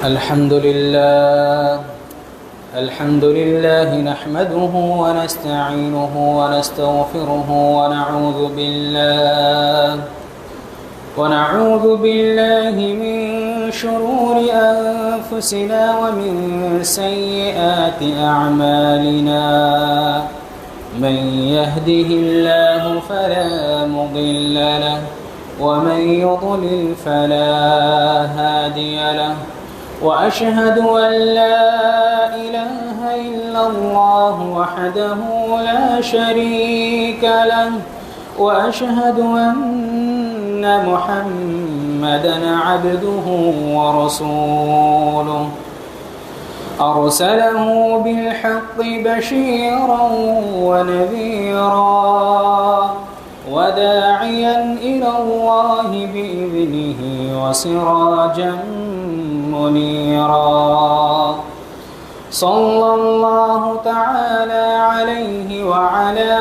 الحمد لله نحمده ونستعينه ونستغفره ونعوذ بالله من شرور أنفسنا ومن سيئات أعمالنا. من يهده الله فلا مضل له ومن يضلل فلا هادي له. وأشهد أن لا إله إلا الله وحده لا شريك له. وأشهد أن محمدًا عبده ورسوله أرسله بالحق بشيرا ونذيرا وداعيا إلى الله بإذنه وسراجا منيرا. صلى الله تعالى عليه وعلى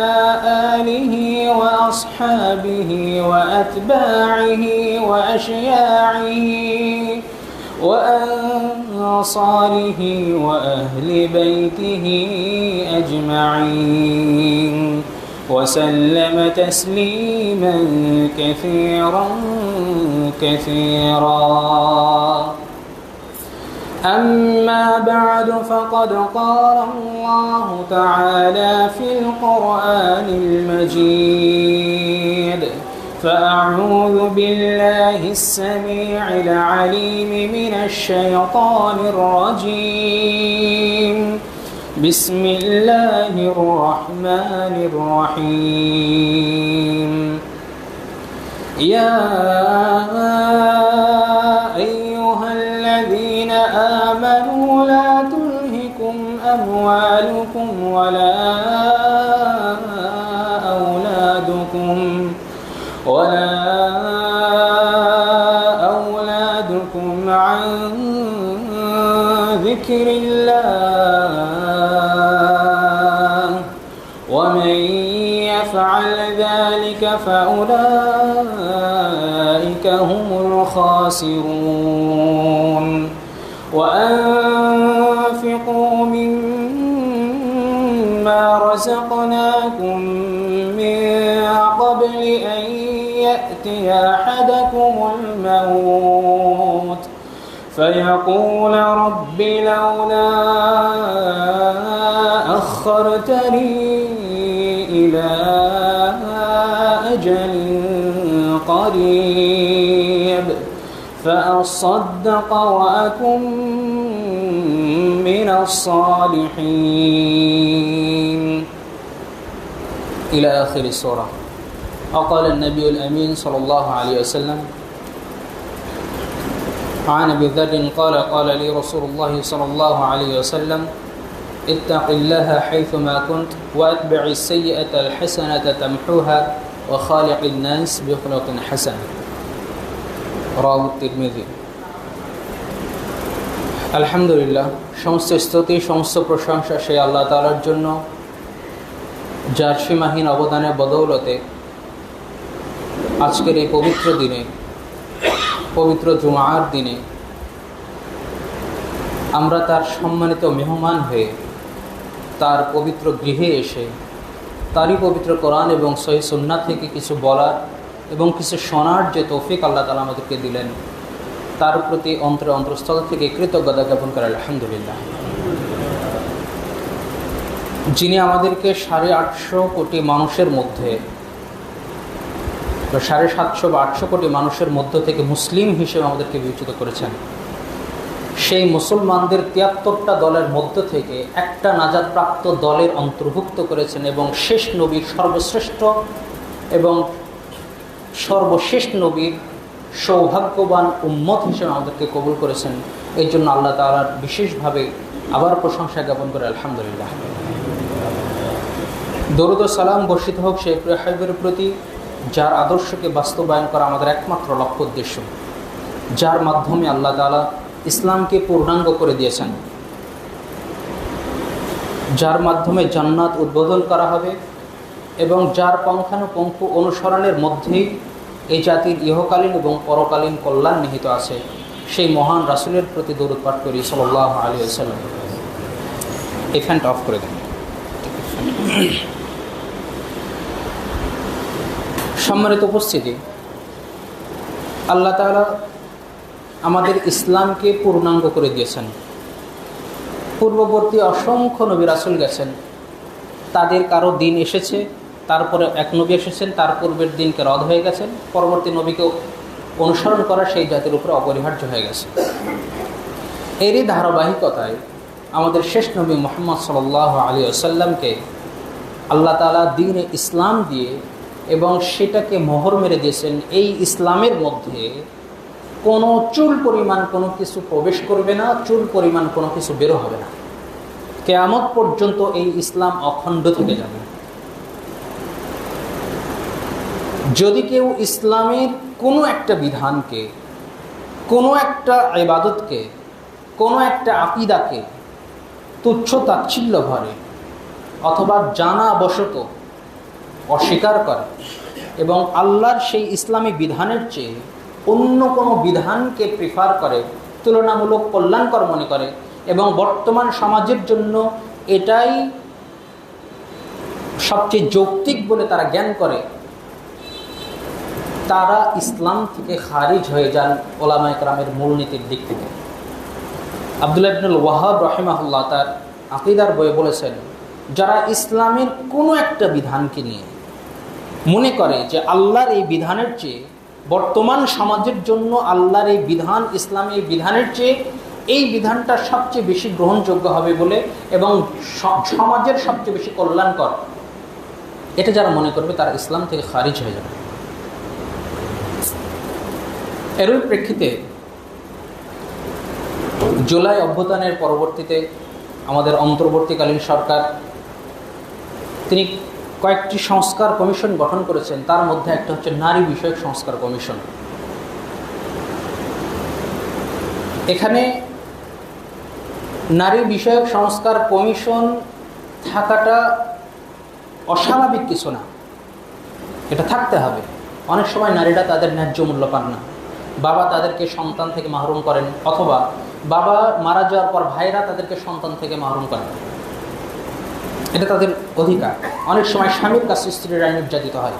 آله وأصحابه وأتباعه وأشياعه وأنصاره وأهل بيته أجمعين وسلم تسليما كثيرا كثيرا. أما بعد فقد قال الله تعالى في القرآن المجيد: فأعوذ بالله السميع العليم من الشيطان الرجيم. بسم الله الرحمن الرحيم. يا أيها الذين آمنوا لا تلهكم أموالكم ولا أولادكم عن ذكر الله ومن يفعل ذلك فأولئك هم الخاسرون. وأنفقوا مما رزقناكم من قبل أن يأتي أحدكم الموت فيقول رب لولا أخرتني إلى أجل قريب فأصدق وأكن من الصالحين إلى آخر السورة. وقال النبي الأمين صلى الله عليه وسلم: عن أبي ذر قال: قال لي رسول الله صلى الله عليه وسلم: اتق الله حيثما كنت وأتبع السيئة الحسنة تمحوها وخالق الناس بخلق حسن. رواه الترمذي। আলহামদুলিল্লাহ, সমস্ত স্তুতি সমস্ত প্রশংসা সেই আল্লাহ তাআলার জন্য, যার সীমাহীন অবদানের বদৌলতে আজকের এই পবিত্র দিনে, পবিত্র জুমার দিনে আমরা তার সম্মানিত মেহমান হয়ে তার পবিত্র গৃহে এসে তারই পবিত্র কোরআন এবং সহিহ সুন্নাত থেকে কিছু বলার এবং কিছু শোনার যে তৌফিক আল্লাহ তাআলা আমাদেরকে দিলেন, তার প্রতি অন্তরস্থল থেকে কৃতজ্ঞতা জ্ঞাপন করে আলহামদুলিল্লাহ। যিনি আমাদেরকে 850 কোটি মানুষের মধ্যে, 750 বা 800 কোটি মানুষের মধ্য থেকে মুসলিম হিসেবে আমাদেরকে বিবেচিত করেছেন, সেই মুসলমানদের 73টা দলের মধ্য থেকে একটা নাজাতপ্রাপ্ত দলের অন্তর্ভুক্ত করেছেন এবং শেষ নবীর সর্বশ্রেষ্ঠ এবং সর্বশেষ নবীর সৌভাগ্যবান উম্মত হিসেবে আমাদেরকে কবুল করেছেন। এই জন্য আল্লাহ তাআলার বিশেষভাবে আবার প্রশংসা জ্ঞাপন করে আলহামদুলিল্লাহ। দরুদ ও সালাম বর্ষিত হোক সেই প্রিয় হাবিবের প্রতি, যার আদর্শকে বাস্তবায়ন করা আমাদের একমাত্র লক্ষ্য উদ্দেশ্য, যার মাধ্যমে আল্লাহ তাআলা ইসলামকে পূর্ণাঙ্গ করে দিয়েছেন, যার মাধ্যমে জান্নাত উদ্বোধন করা হবে এবং যার পঙ্খানুপুঙ্খ অনুসরণের মধ্যেই এই জাতির ইহকালীন এবং পরকালীন কল্যাণ নিহিত আছে, সেই মহান রাসূলের প্রতি দরুদ পাঠ করি সাল্লাল্লাহু আলাইহি ওয়াসাল্লাম। এই ফ্যানটা অফ করে দেন। সম্মানিত উপস্থিতি, আল্লাহ তাআলা আমাদের ইসলামকে পূর্ণাঙ্গ করে দিয়েছেন। পূর্ববর্তী অসংখ্য নবী রাসূল গেছেন, তাদের কারো দিন এসেছে, তারপরে এক নবী এসেছেন, তার পূর্বের দিনকে রদ হয়ে গেছেন, পরবর্তী নবীকে অনুসরণ করা সেই জাতির উপরে অপরিহার্য হয়ে গেছে। এরই ধারাবাহিকতায় আমাদের শেষ নবী মুহাম্মদ সাল্লাল্লাহু আলাইহি ওয়াসাল্লামকে আল্লাহ তাআলা দ্বীনে ইসলাম দিয়ে এবং সেটাকে মোহর মেরে দিয়েছেন। এই ইসলামের মধ্যে কোনো চুল পরিমাণ কোনো কিছু প্রবেশ করবে না, চুল পরিমাণ কোনো কিছু বেরো হবে না। কিয়ামত পর্যন্ত এই ইসলাম অখণ্ড থেকে যাবে। যদি কেউ ইসলামের কোনো একটা বিধানকে, কোনো একটা ইবাদতকে, কোনো একটা আকীদাকে তুচ্ছ তাচ্ছিল্য ভরে অথবা জানাবশত অস্বীকার করে এবং আল্লাহর সেই ইসলামী বিধানের চেয়ে অন্য কোনো বিধানকে প্রিফার করে, তুলনামূলক কল্যাণকর মনে করে এবং বর্তমান সমাজের জন্য এটাই সবচেয়ে যৌক্তিক বলে তারা জ্ঞান করে, তারা ইসলাম থেকে খারিজ হয়ে যান ওলামায়ে কেরামের মূলনীতির দিক থেকে। আব্দুল্লাহ ইবনুল ওয়াহাব রাহিমাহুল্লাহ তার আকীদার বইয়ে বলেছেন, যারা ইসলামের কোনো একটা বিধানকে নিয়ে মনে করে যে আল্লাহর এই বিধানের চেয়ে বর্তমান সমাজের জন্য আল্লাহর এই বিধান, ইসলামের এই বিধানের চেয়ে এই বিধানটা সবচেয়ে বেশি গ্রহণযোগ্য হবে বলে এবং সমাজের সবচেয়ে বেশি কল্যাণকর, এটা যারা মনে করবে তারা ইসলাম থেকে খারিজ হয়ে যাবে। এরই প্রেক্ষিতে জুলাই অভ্যুত্থানের পরবর্তীতে আমাদের অন্তর্বর্তীকালীন সরকার তিনি কয়েকটি সংস্কার কমিশন গঠন করেছেন। তার মধ্যে একটা হচ্ছে নারী বিষয়ক সংস্কার কমিশন। এখানে নারী বিষয়ক সংস্কার কমিশন থাকাটা অস্বাভাবিক কিছু না, এটা থাকতে হবে। অনেক সময় নারীরা তাদের ন্যায্য মূল্য পান না, বাবা তাদেরকে সন্তান থেকে মাহরুম করেন অথবা বাবা মারা যাওয়ার পর ভাইরা তাদেরকে সন্তান থেকে মাহরুম করেন, এটা তাদের অধিকার। অনেক সময় স্বামীর কাছে স্ত্রীরা নির্যাতিত হয়,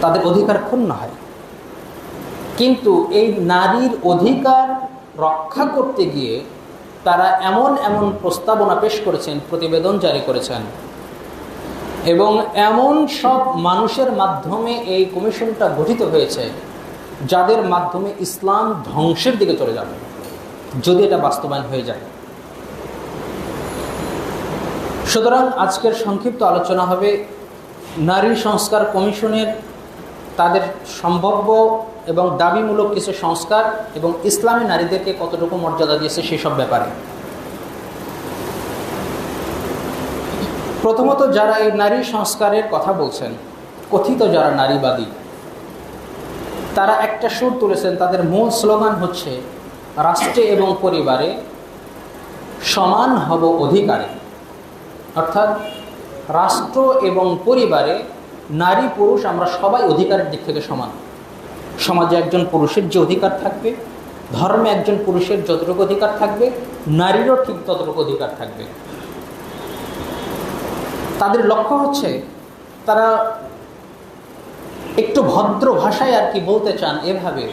তাদের অধিকার ক্ষুণ্ণ হয়। কিন্তু এই নারীর অধিকার রক্ষা করতে গিয়ে তারা এমন এমন প্রস্তাবনা পেশ করেছেন, প্রতিবেদন জারি করেছেন এবং এমন সব মানুষের মাধ্যমে এই কমিশনটা গঠিত হয়েছে যাদের মাধ্যমে ইসলাম ধ্বংসের দিকে চলে যাবে যদি এটা বাস্তবায়ন হয়ে যায়। সুতরাং আজকের সংক্ষিপ্ত আলোচনা হবে নারী সংস্কার কমিশনের তাদের সম্ভাব্য এবং দাবিমূলক কিছু সংস্কার এবং ইসলামী নারীদেরকে কতটুকু মর্যাদা দিয়েছে সেসব ব্যাপারে। প্রথমত, যারা এই নারী সংস্কারের কথা বলছেন, কথিত যারা নারীবাদী, তারা একটা সুর তুলেছেন। তাদের মূল স্লোগান হচ্ছে রাষ্ট্রে এবং পরিবারে সমান হব অধিকারে, অর্থাৎ রাষ্ট্র এবং পরিবারে নারী পুরুষ আমরা সবাই অধিকারের দিক থেকে সমান। সমাজে একজন পুরুষের যে অধিকার থাকবে, ধর্মে একজন পুরুষের যতটুকু অধিকার থাকবে, নারীরও ঠিক ততটুকু অধিকার থাকবে। তাদের লক্ষ্য হচ্ছে তারা একটু ভদ্র ভাষায় আর কি বলতে চান এভাবে,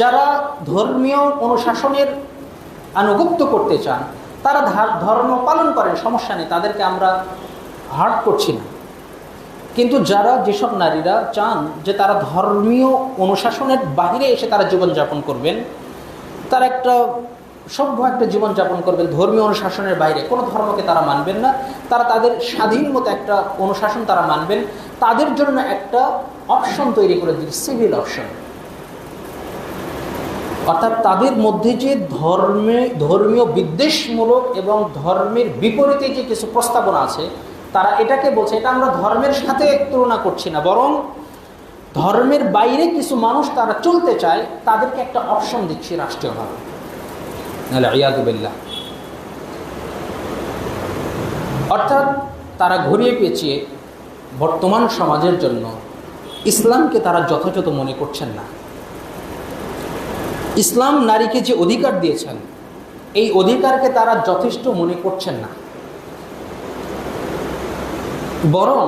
যারা ধর্মীয় অনুশাসনের আনুগত্য করতে চান তারা ধর্ম পালন করেন, সমস্যা নেই, তাদেরকে আমরা হার্ট করছি না। কিন্তু যারা যেসব নারীরা চান যে তারা ধর্মীয় অনুশাসনের বাইরে এসে তারা জীবনযাপন করবেন, তারা একটা সভ্য একটা জীবনযাপন করবেন, ধর্মীয় অনুশাসনের বাইরে কোনো ধর্মকে তারা মানবেন না, তারা তাদের স্বাধীন মতো একটা অনুশাসন তারা মানবেন, তাদের জন্য একটা অপশন তৈরি করে দিচ্ছে, সিভিল অপশন। অর্থাৎ তাদের মধ্যে যে ধর্মীয় বিদ্বেষমূলক এবং ধর্মের বিপরীতে যে কিছু প্রস্তাবনা আছে, তারা এটাকে বলছে এটা আমরা ধর্মের সাথে তুলনা করছি না, বরং ধর্মের বাইরে কিছু মানুষ তারা চলতে চায়, তাদেরকে একটা অপশন দিচ্ছি রাষ্ট্রীয়ভাবে। অর্থাৎ তারা ঘুরিয়ে পেঁচিয়ে বর্তমান সমাজের জন্য ইসলামকে তারা যথাযথ মনে করছেন না। ইসলাম নারীকে যে অধিকার দিয়েছেন, এই অধিকারকে তারা যথেষ্ট মনে করছেন না, বরং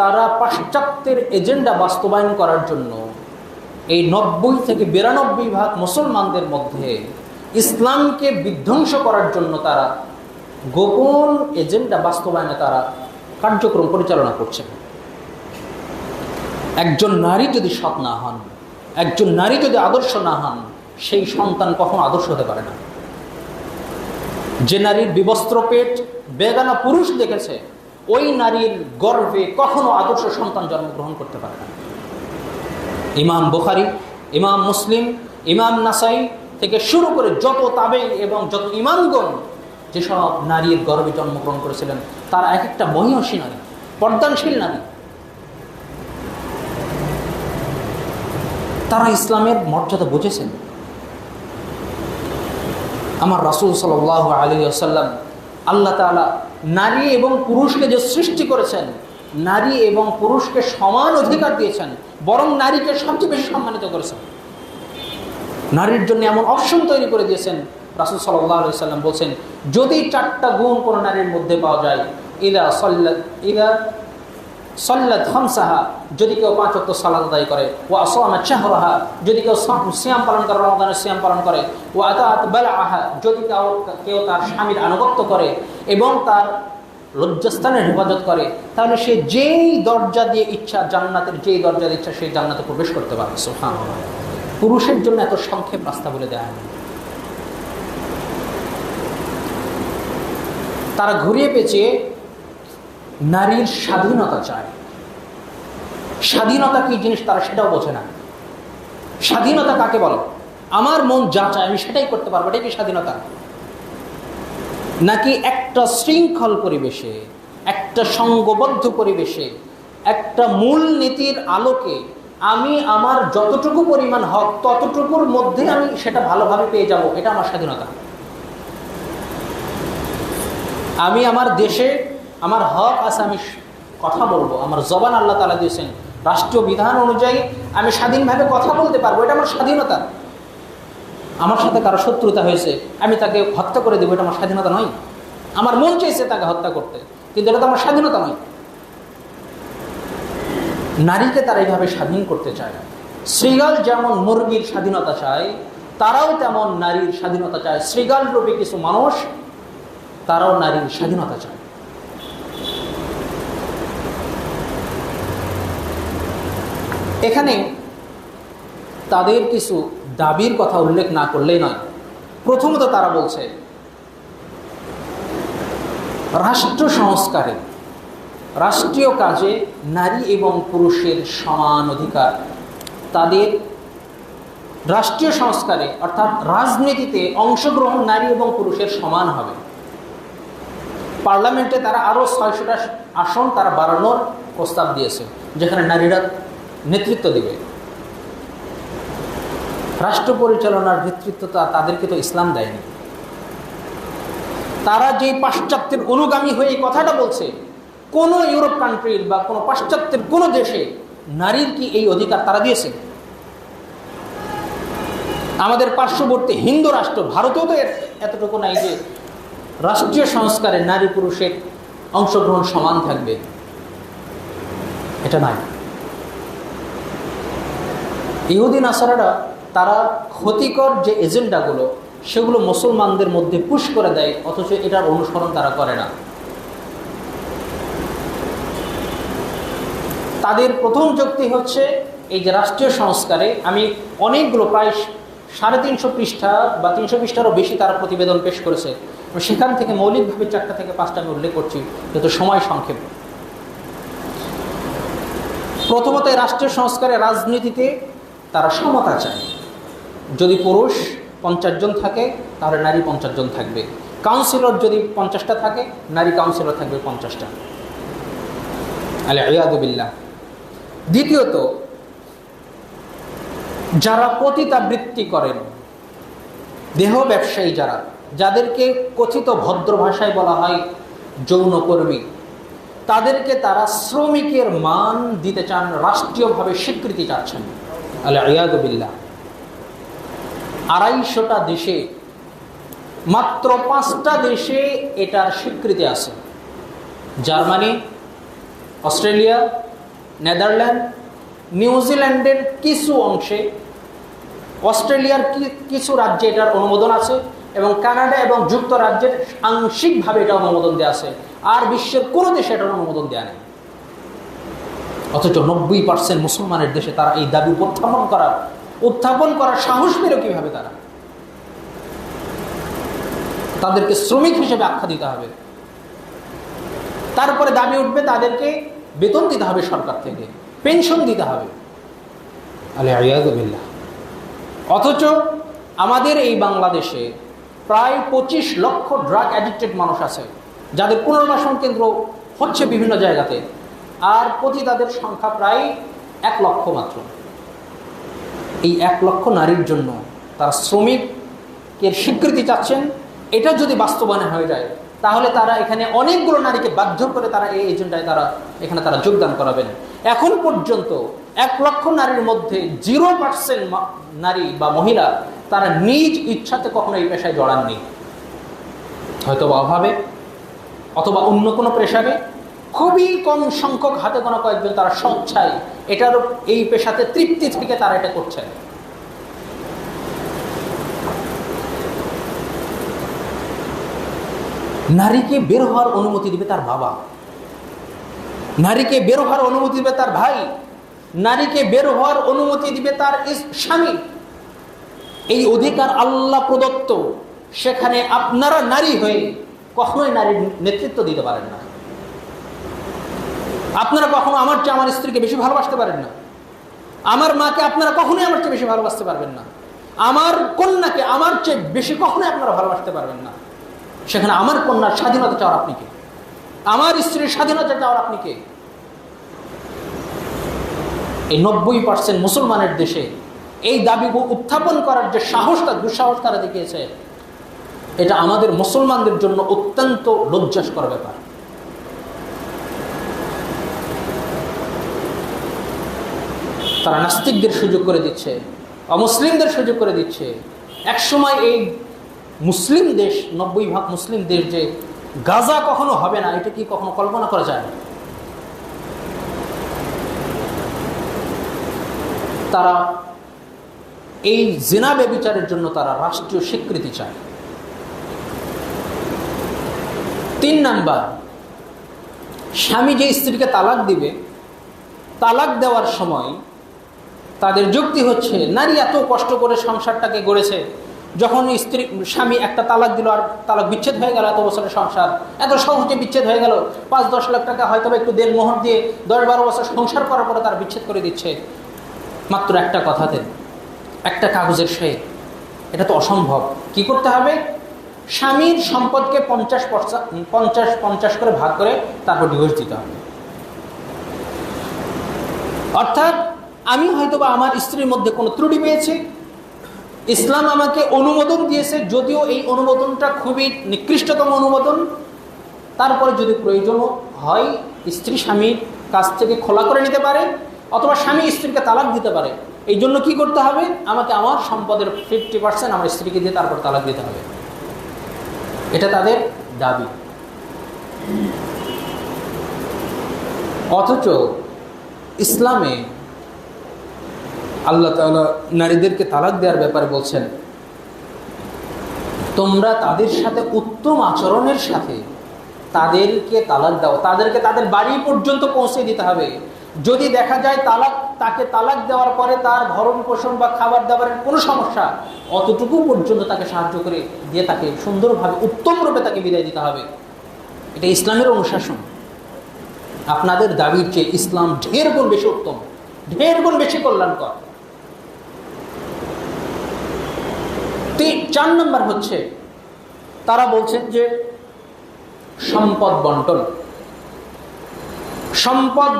তারা পাশ্চাত্যের এজেন্ডা বাস্তবায়ন করার জন্য এই 90 থেকে 92% মুসলমানদের মধ্যে ইসলামকে বিধ্বংস করার জন্য তারা গোপন এজেন্ডা বাস্তবায়নে তারা কার্যক্রম পরিচালনা করছেন। একজন নারী যদি সৎ না হন, একজন নারী যদি আদর্শ না হন, সেই সন্তান কখনো আদর্শ হতে পারে না। যে নারীর বিবস্ত্র পেট বেগানা পুরুষ দেখেছে, ওই নারীর গর্ভে কখনো আদর্শ সন্তান জন্মগ্রহণ করতে পারে না। ইমাম বুখারী, ইমাম মুসলিম, ইমাম নাসাই থেকে শুরু করে যত তাবেঈ এবং যত ইমামগণ যেসব নারীর গর্ভে জন্মগ্রহণ করেছিলেন, তারা এক একটা মহিয়সী নারী, পর্দানশীল নারী। তারা ইসলামের মর্যাদা বুঝেছেন। আমার রাসূল সাল্লাল্লাহু আলাইহি ওয়াসাল্লাম, আল্লাহ তাআলা নারী এবং পুরুষকে যে সৃষ্টি করেছেন, নারী এবং পুরুষকে সমান অধিকার দিয়েছেন, বরং নারীকে সবচেয়ে বেশি সম্মানিত করেছেন। নারীর জন্য এমন অপশন তৈরি করে দিয়েছেন। রাসূল সাল্লাল্লাহু আলাইহি ওয়াসাল্লাম বলছেন, যদি 4টা গুণ কোনো নারীর মধ্যে পাওয়া যায়, ইদা সাল্লাত খামসাহা, যদি কেউ 5 ওয়াক্ত সালাত আদায় করে, ওয়া আসামাত শাহরাহা, যদি কেউ সিয়াম পালন করে, রমাদানের সিয়াম পালন করে, ওয়া আতাআত বালআহা, যদি কেউ তার স্বামীর আনুগত্য করে এবং তার লজ্জাস্থানের হেফাজত করে, তাহলে সে যেই দরজা দিয়ে ইচ্ছা, জান্নাতের যেই দরজা দিয়ে ইচ্ছা, সেই জান্নাতে প্রবেশ করতে পারবে। সুবহানাল্লাহ। পুরুষের জন্য এত সংক্ষেপ রাস্তা বলে দেয়া হয়। তারা ঘুরিয়ে পেঁচিয়ে নারীর স্বাধীনতা চায়। স্বাধীনতা কি জিনিস তারা সেটাও বোঝে না। স্বাধীনতা কাকে বলে? আমার মন যা চায় আমি সেটাই করতে পারবো, এটাই কি স্বাধীনতা? নাকি একটা শৃঙ্খল পরিবেশে, একটা সংঘবদ্ধ পরিবেশে, একটা মূল নীতির আলোকে আমি আমার যতটুকু পরিমাণ হক ততটুকুর মধ্যে আমি সেটা ভালোভাবে পেয়ে যাব, এটা আমার স্বাধীনতা। আমি আমার দেশে আমার হক আছে, আমি কথা বলবো, আমার জবান আল্লাহ তাআলা দিয়েছেন, রাষ্ট্রীয় বিধান অনুযায়ী আমি স্বাধীনভাবে কথা বলতে পারবো, এটা আমার স্বাধীনতা। আমার সাথে কারো শত্রুতা হয়েছে, আমি তাকে হত্যা করে দেবো, এটা আমার স্বাধীনতা নয়। আমার মন চাইছে তাকে হত্যা করতে, কিন্তু এটা তো আমার স্বাধীনতা নয়। নারীকে তারা এইভাবে স্বাধীন করতে চায়। শৃগাল যেমন মুরগির স্বাধীনতা চায়, তারাও তেমন নারীর স্বাধীনতা চায়। শৃগাল রূপে কিছু মানুষ, তারাও নারীর স্বাধীনতা চায়। এখানে তাদের কিছু দাবির কথা উল্লেখ না করলেই নয়। প্রথমত তারা বলছে, রাষ্ট্র সংস্কারে, রাষ্ট্রীয় কাজে নারী এবং পুরুষের সমান অধিকার। তাদের রাষ্ট্রীয় সংস্কারে অর্থাৎ রাজনীতিতে অংশগ্রহণ নারী এবং পুরুষের সমান হবে। পার্লামেন্টে তারা আরও 600টা আসন তারা বাড়ানোর প্রস্তাব দিয়েছে, যেখানে নারীরা নেতৃত্ব দেবে। রাষ্ট্র পরিচালনার নেতৃত্ব তাদেরকে তো ইসলাম দেয়নি। তারা যেই পাশ্চাত্যের অনুগামী হয়ে এই কথাটা বলছে, কোন ইউরোপ কান্ট্রির বা কোনো পাশ্চাত্যের কোনো দেশে নারীর কি এই অধিকার তারা দিয়েছে? আমাদের পার্শ্ববর্তী হিন্দু রাষ্ট্র ভারতেও তো এতটুকু নাই যে রাষ্ট্রীয় সংস্কারে নারী পুরুষের অংশগ্রহণ সমান থাকবে, এটা নাই। ইহুদি নাসারারা তারা ক্ষতিকর যে এজেন্ডাগুলো সেগুলো মুসলমানদের মধ্যে পুশ করে দেয়, অথচ এটার অনুসরণ তারা করে না। তাদের প্রথম যুক্তি হচ্ছে এই যে রাষ্ট্রীয় সংস্কারে, আমি অনেকগুলো প্রায় 350 পৃষ্ঠা বা 300 পৃষ্ঠারও বেশি তারা প্রতিবেদন পেশ করেছে, সেখান থেকে মৌলিকভাবে 4টা থেকে 5টা আমি উল্লেখ করছি, যেহেতু সময় সংক্ষেপ। প্রথমত, রাষ্ট্রীয় সংস্কারে রাজনীতিতে তারা সমতা চায়। যদি পুরুষ 50 জন থাকে, তাহলে নারী 50 জন থাকবে। কাউন্সিলর যদি 50টা থাকে, নারী কাউন্সিলর থাকবে 50টা। আলিয়াযু বিল্লাহ। দ্বিতীয়ত, যারা পতিতাবৃত্তি করেন, দেহ ব্যবসায়ী যারা, যাদেরকে কথিত ভদ্র ভাষায় বলা হয় যৌনকর্মী, তাদেরকে তারা শ্রমিকের মান দিতে চান, রাষ্ট্রীয়ভাবে স্বীকৃতি চাচ্ছেন। আলিয়াযু বিল্লাহ। 250টা দেশে, মাত্র 5টা দেশে এটার স্বীকৃতি আছে। জার্মানি, অস্ট্রেলিয়া, নেদারল্যান্ড, নিউজিল্যান্ডের কিছু অংশে, অস্ট্রেলিয়ার কিছু রাজ্যে এটার অনুমোদন আছে, এবং কানাডা এবং যুক্তরাজ্যের আংশিকভাবে এটা অনুমোদন দেওয়া আছে। আর বিশ্বের কোনো দেশে এটার অনুমোদন দেওয়া নেই। অথচ 90% মুসলমানের দেশে তারা এই দাবি উত্থাপন করার সাহস পেল কিভাবে? তাদেরকে শ্রমিক হিসেবে আখ্যা দিতে হবে, তারপরে দাবি উঠবে তাদেরকে বেতন দিতে হবে, সরকার থেকে পেনশন দিতে হবে। আলিয়াযুবিল্লাহ। অথচ আমাদের এই বাংলাদেশে প্রায় 25 লক্ষ ড্রাগ অ্যাডিক্টেড মানুষ আছে, যাদের পুনর্বাসন কেন্দ্র হচ্ছে বিভিন্ন জায়গাতে, আর পতিতাদের সংখ্যা প্রায় 1 লক্ষ মাত্র। এই 1 লক্ষ নারীর জন্য তারা শ্রমিকের স্বীকৃতি চাচ্ছেন। এটা যদি বাস্তবায়ন হয়ে যায় তাহলে তারা এখানে অনেকগুলো নারীকে বাধ্য করে তারা এই এজেন্ডায় এখানে যোগদান করাবেন। এখন পর্যন্ত 1 লক্ষ নারীর মধ্যে 0% নারী বা মহিলা তারা নিজ ইচ্ছাতে কখনো এই পেশায় জড়াননি, হয়তো বা অভাবে অথবা অন্য কোনো পেশারে। খুবই কম সংখ্যক, হাতে গোনা কয়েকজন তারা স্বেচ্ছায় এই পেশাতে তৃপ্তি থেকে তারা এটা করছে। নারীকে বের হওয়ার অনুমতি দিবে তার বাবা, নারীকে বের হওয়ার অনুমতি দিবে তার ভাই, নারীকে বের হওয়ার অনুমতি দিবে তার স্বামী। এই অধিকার আল্লাহ প্রদত্ত। সেখানে আপনারা নারী হয়ে কখনোই নারীর নেতৃত্ব দিতে পারেন না। আপনারা কখনো আমার চেয়ে আমার স্ত্রীকে বেশি ভালোবাসতে পারেন না। আমার মাকে আপনারা কখনোই আমার চেয়ে বেশি ভালোবাসতে পারবেন না। আমার কন্যাকে আমার চেয়ে বেশি কখনোই আপনারা ভালোবাসতে পারবেন না। সেখানে আমার কন্যার স্বাধীনতা চাওয়ার আপনি কে? আমার স্ত্রীর স্বাধীনতা চাওয়ার আপনি কে? এই 90% মুসলমানের দেশে এই দাবি উত্থাপন করার যে দুঃসাহস তারা দেখিয়েছে, এটা আমাদের মুসলমানদের জন্য অত্যন্ত লজ্জাস্কর ব্যাপার। তারা নাস্তিকদের সুযোগ করে দিচ্ছে, অমুসলিমদের সুযোগ করে দিচ্ছে। একসময় এই মুসলিম দেশ, 90% মুসলিম দেশ যে গাজা কখনো হবে না, এটা কি কখনো কল্পনা করা যায় না? তারা এই জিনা ব্যভিচারের জন্য তারা রাষ্ট্রীয় স্বীকৃতি চায়। 3 নাম্বার, স্বামী যে স্ত্রীকে তালাক দিবে, তালাক দেওয়ার সময় তাদের যুক্তি হচ্ছে নারী এত কষ্ট করে সংসারটাকে গড়েছে, যখন স্বামী একটা তালাক দিল আর তালাক বিচ্ছেদ হয়ে গেল, এত বছরের সংসার এত সহজে বিচ্ছেদ হয়ে গেল, 5-10 লাখ টাকা হয়তো একটু দেনমোহর দিয়ে 10-12 বছর সংসার করার পরে তারা বিচ্ছেদ করে দিচ্ছে মাত্র একটা কথাতে, একটা কাগজের সই। এটা তো অসম্ভব। কি করতে হবে? স্বামীর সম্পদকে 50-50 করে ভাগ করে তারপর ডিভোর্স দিতে হবে। অর্থাৎ আমি হয়তো বা আমার স্ত্রীর মধ্যে কোনো ত্রুটি পেয়েছি, ইসলাম আমাকে অনুমোদন দিয়েছে, যদিও এই অনুমোদনটা খুবই নিকৃষ্টতম অনুমোদন। তারপরে যদি প্রয়োজন হয় স্ত্রী স্বামীর কাছ থেকে খোলা করে নিতে পারে, অথবা স্বামী স্ত্রীকে তালাক দিতে পারে। এই জন্য কি করতে হবে? আমাকে আমার সম্পদের 50% আমার স্ত্রীকে দিয়ে তারপর তালাক দিতে হবে। এটা তাদের দাবি। অথচ ইসলামে আল্লাহ তাআলা নারীদেরকে তালাক দেওয়ার ব্যাপারে বলছেন, তোমরা তাদের সাথে উত্তম আচরণের সাথে তাদেরকে তালাক দাও, তাদেরকে তাদের বাড়ি পর্যন্ত পৌঁছে দিতে হবে। যদি দেখা যায় তাকে তালাক দেওয়ার পরে তার ভরণ পোষণ বা খাবার দাবারের কোনো সমস্যা, অতটুকু পর্যন্ত তাকে সাহায্য করে দিয়ে তাকে সুন্দরভাবে উত্তম রূপে তাকে বিদায় দিতে হবে। এটা ইসলামের অনুশাসন। আপনাদের দাবির চেয়ে ইসলাম ঢের গুণ বেশি উত্তম, ঢের গুণ বেশি কল্যাণকর। 4 নম্বর হচ্ছে, তারা বলছেন যে সম্পদ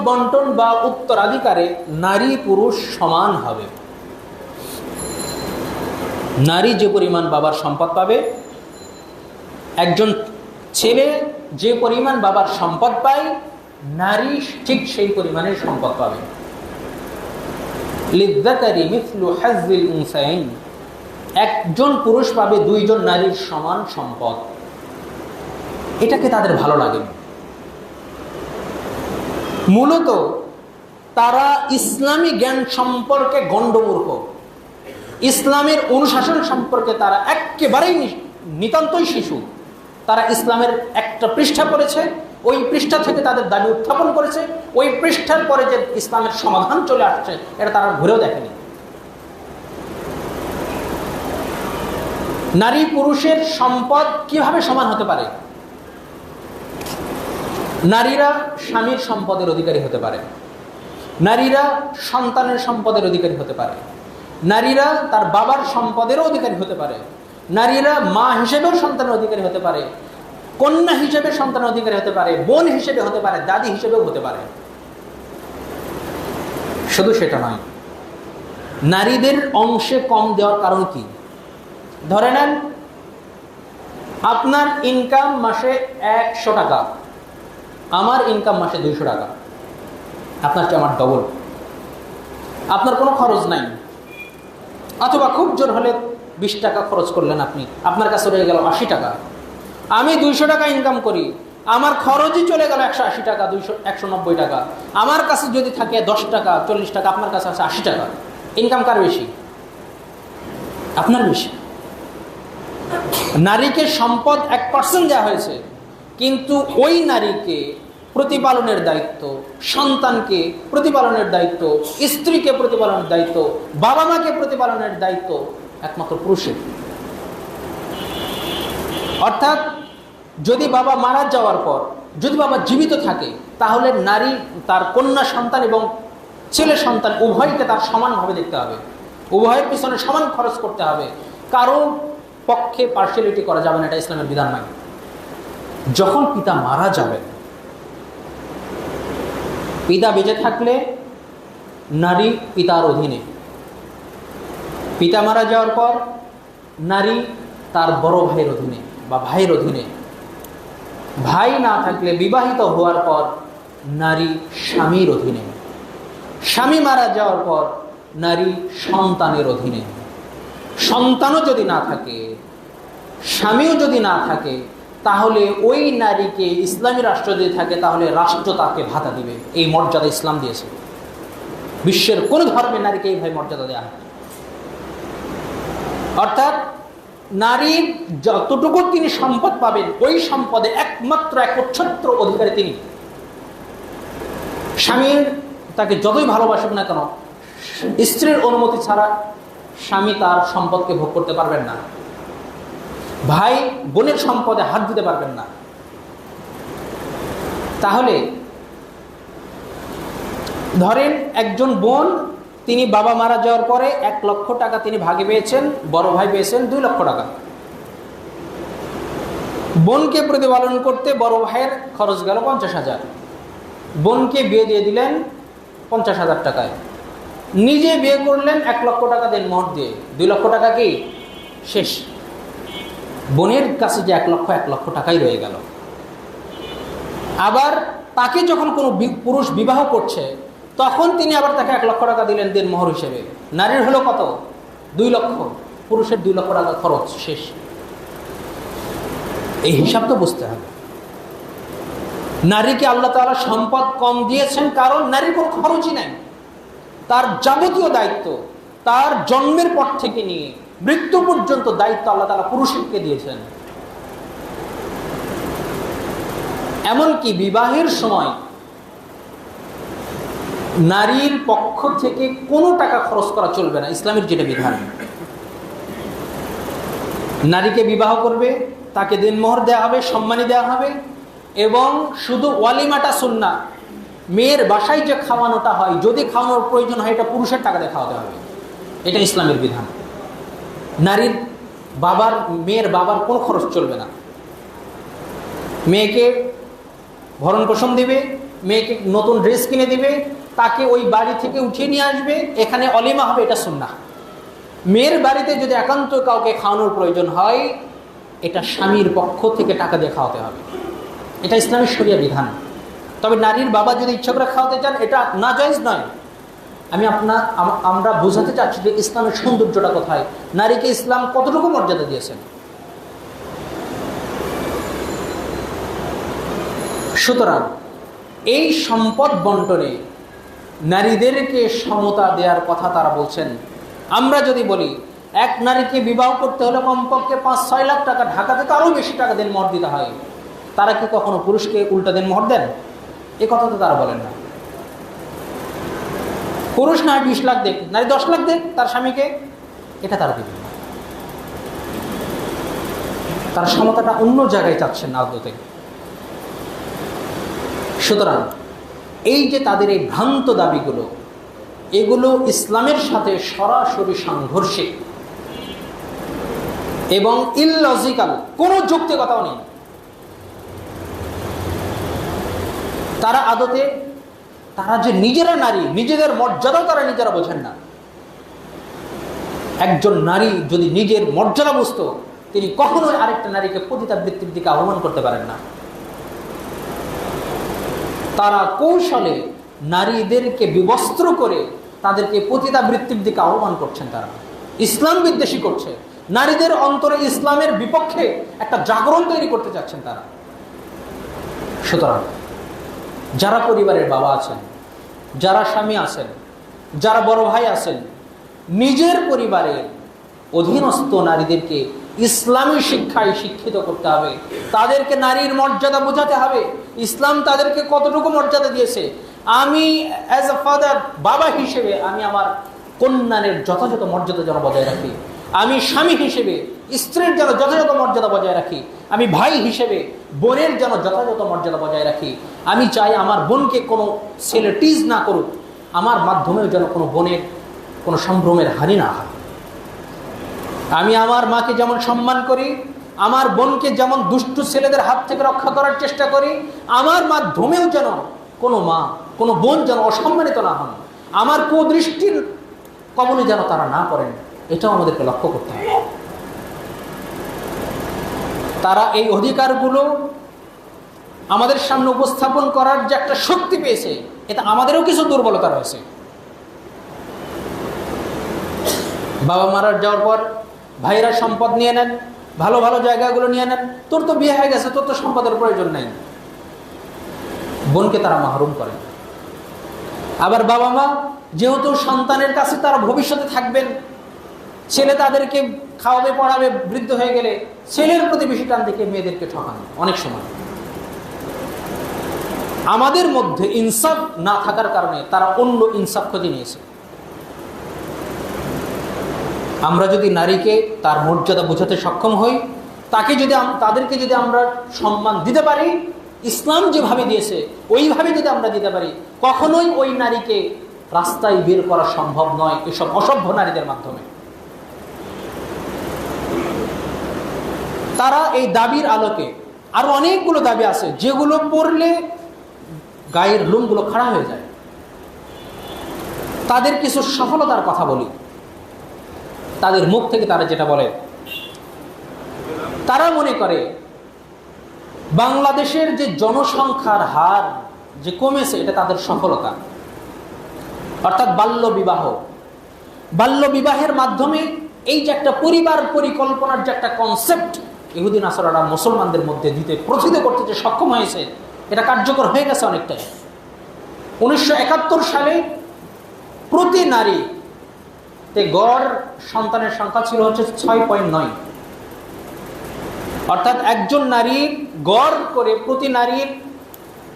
বন্টন বা উত্তরাধিকারে নারী পুরুষ সমান হবে। নারী যে পরিমাণ বাবার সম্পদ পাবে, একজন ছেলে যে পরিমাণ বাবার সম্পদ পায়, নারী ঠিক সেই পরিমাণের সম্পদ পাবে। লিযযাকারি মিসলু হাজ্জিল উনসায়াইন, একজন পুরুষ পাবে দুইজন নারীর সমান সম্পদ, এটাকে তাদের ভালো লাগে। মূলত তারা ইসলামী জ্ঞান সম্পর্কে গণ্ডমূর্খ, ইসলামের অনুশাসন সম্পর্কে তারা একেবারেই নিতান্তই শিশু। তারা ইসলামের একটা পৃষ্ঠা পড়েছে, ওই পৃষ্ঠা থেকে তাদের দাবি উত্থাপন করেছে, ওই পৃষ্ঠার পরে যে ইসলামের সমাধান চলে আসছে এটা তারা ঘুরেও দেখেনি। নারী পুরুষের সম্পদ কিভাবে সমান হতে পারে? নারীরা স্বামীর সম্পদের অধিকারী হতে পারে, নারীরা সন্তানের সম্পদের অধিকারী হতে পারে, নারীরা তার বাবার সম্পদেরও অধিকারী হতে পারে, নারীরা মা হিসেবেও সন্তানের অধিকারী হতে পারে, কন্যা হিসেবে সন্তানের অধিকারী হতে পারে, বোন হিসেবে হতে পারে, দাদি হিসেবেও হতে পারে। শুধু সেটা নয়, নারীদের অংশে কম দেওয়ার কারণ কি? ধরে নেন আপনার ইনকাম মাসে 100 টাকা, আমার ইনকাম মাসে 200 টাকা, আপনার চেয়ে আমার ডবল। আপনার কোনো খরচ নাই, অথবা খুব জোর হলে 20 টাকা খরচ করলেন আপনি, আপনার কাছে রয়ে গেল 80 টাকা। আমি 200 টাকা ইনকাম করি, আমার খরচই চলে গেল 180 টাকা, 190 টাকা। আমার কাছে যদি থাকে 10 টাকা 40 টাকা, আপনার কাছে আছে 80 টাকা। ইনকাম কার বেশি? আপনার বেশি। নারীকে সম্পদ 1% দেওয়া হয়েছে, কিন্তু ওই নারীকে প্রতিপালনের দায়িত্ব, সন্তানকে প্রতিপালনের দায়িত্ব, স্ত্রীকে প্রতিপালনের দায়িত্ব, বাবা মাকে প্রতিপালনের দায়িত্ব একমাত্র পুরুষের। অর্থাৎ যদি বাবা মারা যাওয়ার পর, যদি বাবা জীবিত থাকে, তাহলে নারী তার কন্যা সন্তান এবং ছেলে সন্তান উভয়কে তার সমানভাবে দেখতে হবে, উভয়ের পিছনে সমান খরচ করতে হবে। কারো পক্ষে পার্সিয়ালিটি করা যাবে না, এটা ইসলামের বিধান নয়। যখন পিতা মারা যাবেন, পিতা বেঁচে থাকলে নারী পিতার অধীনে, পিতা মারা যাওয়ার পর নারী তার বড় ভাইয়ের অধীনে বা ভাইয়ের অধীনে, ভাই না থাকলে বিবাহিত হওয়ার পর নারী স্বামীর অধীনে, স্বামী মারা যাওয়ার পর নারী সন্তানের অধীনে, সন্তানও যদি না থাকে, স্বামীও যদি না থাকে, তাহলে ওই নারীকে ইসলামী রাষ্ট্র যদি থাকে তাহলে রাষ্ট্র তাকে ভাতা দিবে। এই মর্যাদা ইসলাম দিয়েছে। বিশ্বের কোন ধর্মে নারীকে এইভাবে মর্যাদা দেওয়া হয়। অর্থাৎ নারীর যতটুকু তিনি সম্পদ পাবেন, ওই সম্পদে একমাত্র একচ্ছত্র অধিকারী তিনি। স্বামীর তাকে যতই ভালোবাসুক না কেন, স্ত্রীর অনুমতি ছাড়া স্বামী তার সম্পদকে ভোগ করতে পারবেন না। ভাই বোনের সম্পদে হাত দিতে পারবেন না। তাহলে ধরেন একজন বোন, তিনি বাবা মারা যাওয়ার পরে 1 লক্ষ টাকা তিনি ভাগে পেয়েছেন, বড় ভাই পেয়েছেন 2 লক্ষ টাকা। বোনকে প্রতিপালন করতে বড় ভাইয়ের খরচ গেল 50,000। বোনকে বিয়ে দিয়ে দিলেন 50,000 টাকায়, নিজে বিয়ে করলেন 1 লক্ষ টাকা দেন মোহর দিয়ে। 2 লক্ষ টাকা কি শেষ? বোনের কাছে যে 1 লক্ষ টাকাই রয়ে গেল। আবার তাকে যখন কোনো পুরুষ বিবাহ করছে, তখন তিনি আবার তাকে 1 লক্ষ টাকা দিলেন দেন মোহর হিসেবে। নারীর হলো কত? 2 লক্ষ, পুরুষের 2 লক্ষ টাকা খরচ শেষ। এই হিসাব তো বুঝতে হবে। নারীকে আল্লাহ তাআলা সম্পদ কম দিয়েছেন কারণ নারীর কোনো খরচই নাই। তার যাবতীয় দায়িত্ব, তার জন্মের পর থেকে নিয়ে মৃত্যু পর্যন্ত দায়িত্ব আল্লাহ তাআলা পুরুষকে দিয়েছেন। এমনকি বিবাহের সময় নারীর পক্ষ থেকে কোনো টাকা খরচ করা চলবে না, ইসলামের যেটা বিধান। নারীকে বিবাহ করবে, তাকে দেনমোহর দেওয়া হবে, সম্মানী দেওয়া হবে, এবং শুধু ওয়ালিমাটা সুন্নাহ, মেয়ের বাসায় যে খাওয়ানোটা হয়, যদি খাওয়ানোর প্রয়োজন হয়, এটা পুরুষের টাকা দিয়ে খাওয়াতে হবে। এটা ইসলামের বিধান। নারীর বাবার, মেয়ের বাবার কোনো খরচ চলবে না। মেয়েকে ভরণ পোষণ দিবে, মেয়েকে নতুন ড্রেস কিনে দিবে, তাকে ওই বাড়ি থেকে উঠিয়ে নিয়ে আসবে, এখানে অলিমা হবে, এটা সুন্নাহ। মেয়ের বাড়িতে যদি একান্ত কাউকে খাওয়ানোর প্রয়োজন হয়, এটা স্বামীর পক্ষ থেকে টাকা দিয়ে খাওয়াতে হবে। এটা ইসলামের শরিয়া বিধান। তবে নারীর বাবা যদি ইচ্ছা করে খাওয়াতে চান, এটা নাজায়েজ নয়। আমরা বোঝাতে চাচ্ছি যে ইসলামের সৌন্দর্যটা কোথায়, নারীকে ইসলাম কতটুকু মর্যাদা দিয়েছেন। সুতরাং এই সম্পদ বন্টনে নারীদেরকে সমতা দেওয়ার কথা তারা বলছেন। আমরা যদি বলি এক নারীকে বিবাহ করতে হলে কমপক্ষে 5-6 লাখ টাকা, ঢাকাতে তো আরও বেশি টাকা দেন, মোহর দিতে হয়, তারা কি কখনো পুরুষকে উল্টা দেন, মোহর দেন? এ কথা তো তারা বলেন না। পুরুষ না 20 লাখ দেখ, নারী 10 লাখ দেখ তার স্বামীকে, এটা তারা দিবেন না। তার সমতাটা অন্য জায়গায় চাচ্ছেন আদতে। সুতরাং এই যে তাদের এই ভ্রান্ত দাবিগুলো, এগুলো ইসলামের সাথে সরাসরি সাংঘর্ষিক এবং ইললজিক্যাল, কোনো যৌক্তিকতাও নেই। তারা আদতে, তারা যে নিজেরা নারী, নিজেদের মর্যাদাও তারা নিজেরা বোঝেন না। একজন নারী যদি নিজের মর্যাদা বুঝত, তিনি কখনোই আরেকটা নারীকে পতিতাবৃত্তির দিকে আহ্বান করতে পারেন না। তারা কৌশলে নারীদেরকে বিবস্ত্র করে তাদেরকে পতিতাবৃত্তির দিকে আহ্বান করছেন, তারা ইসলাম বিদ্বেষী করছে, নারীদের অন্তরে ইসলামের বিপক্ষে একটা জাগরণ তৈরি করতে চাচ্ছেন তারা। সুতরাং যারা পরিবারের বাবা আছেন, যারা স্বামী আছেন, যারা বড় ভাই আছেন, নিজের পরিবারের অধীনস্থ নারীদেরকে ইসলামী শিক্ষায় শিক্ষিত করতে হবে। তাদেরকে নারীর মর্যাদা বোঝাতে হবে, ইসলাম তাদেরকে কতটুকু মর্যাদা দিয়েছে। আমি অ্যাজ এ ফাদার, বাবা হিসেবে আমি আমার কন্যার যথাযথ মর্যাদা যেন বজায় রাখি। আমি স্বামী হিসেবে স্ত্রীর যেন যথাযথ মর্যাদা বজায় রাখি। আমি ভাই হিসেবে বোনের যেন যথাযথ মর্যাদা বজায় রাখি। আমি চাই আমার বোনকে কোনো ছেলে টিজ না করুক, আমার মাধ্যমেও যেন কোনো বোনের কোনো সম্ভ্রমের হানি না হয়। আমি আমার মাকে যেমন সম্মান করি, আমার বোনকে যেমন দুষ্টু ছেলেদের হাত থেকে রক্ষা করার চেষ্টা করি, আমার মাধ্যমেও যেন কোনো মা, কোনো বোন যেন অসম্মানিত না হন, আমার কুদৃষ্টির কবলে যেন তারা না করেন, এটাও আমাদেরকে লক্ষ্য করতে হবে। তারা এই অধিকারগুলো আমাদের সামনে উপস্থাপন করার যে একটা শক্তি পেয়েছে, এটা আমাদেরও কিছু দুর্বলতা রয়েছে। বাবা মারা যাওয়ার পর ভাইরা সম্পদ নিয়ে নেন, ভালো ভালো জায়গাগুলো নিয়ে নেন, তোর তো বিয়ে হয়ে গেছে, তোর তো সম্পদের প্রয়োজন নেই। বোনকে তারা মাহরুম করেন। আবার বাবা মা যেহেতু সন্তানের কাছে তারা ভবিষ্যতে থাকবেন, ছেলে তাদেরকে খাওয়াবে পড়াবে, বৃদ্ধ হয়ে গেলে ছেলের প্রতি বেশি টান দেখে মেয়েদেরকে ঠকানো অনেক সময়। আমাদের মধ্যে ইনসাফ না থাকার কারণে তারা অন্য ইনসাফ খুঁজে নিয়েছে। আমরা যদি নারীকে তার মর্যাদা বোঝাতে সক্ষম হই, তাদেরকে যদি আমরা সম্মান দিতে পারি, ইসলাম যেভাবে দিয়েছে ওইভাবে যদি আমরা দিতে পারি, কখনোই ওই নারীকে রাস্তায় বের করা সম্ভব নয় এসব অসভ্য নারীদের মাধ্যমে। তারা এই দাবির আলোকে আরো অনেকগুলো দাবি আছে, যেগুলো পড়লে গায়ের লোমগুলো খাড়া হয়ে যায়। তাদের কিছু সফলতার কথা বলি। তাদের মুখ থেকে তারা যেটা বলে, তারা মনে করে বাংলাদেশের যে জনসংখ্যার হার যে কমেছে, এটা তাদের সফলতা। অর্থাৎ বাল্য বিবাহের মাধ্যমে এই যে একটা পরিবার পরিকল্পনার যে একটা কনসেপ্ট ইহুদি নাসারারা মুসলমানদের মধ্যে দিতে প্রথিত করতে যে সক্ষম হয়েছে, এটা কার্যকর হয়ে গেছে অনেকটাই। 1971 সালে প্রতি নারী গড় সন্তানের সংখ্যা ছিল হচ্ছে 6.9। অর্থাৎ একজন নারী গড় করে প্রতি নারীর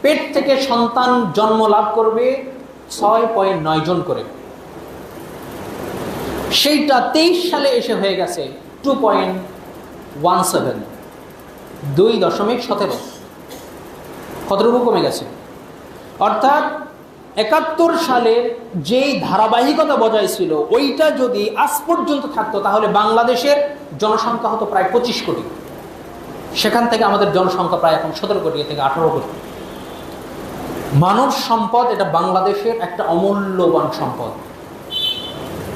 পেট থেকে সন্তান জন্ম লাভ করবে 6.9 জন করে। সেইটা 23 সালে এসে হয়ে গেছে 2.17, 2.17। কতটুকু কমে গেছে? অর্থাৎ 71 সালের যেই ধারাবাহিকতা বজায় ছিল, ওইটা যদি আজ পর্যন্ত থাকতো, তাহলে বাংলাদেশের জনসংখ্যা হতো প্রায় 25 কোটি। সেখান থেকে আমাদের জনসংখ্যা প্রায় এখন 17 কোটি থেকে 18 কোটি। মানব সম্পদ এটা বাংলাদেশের একটা অমূল্যবান সম্পদ।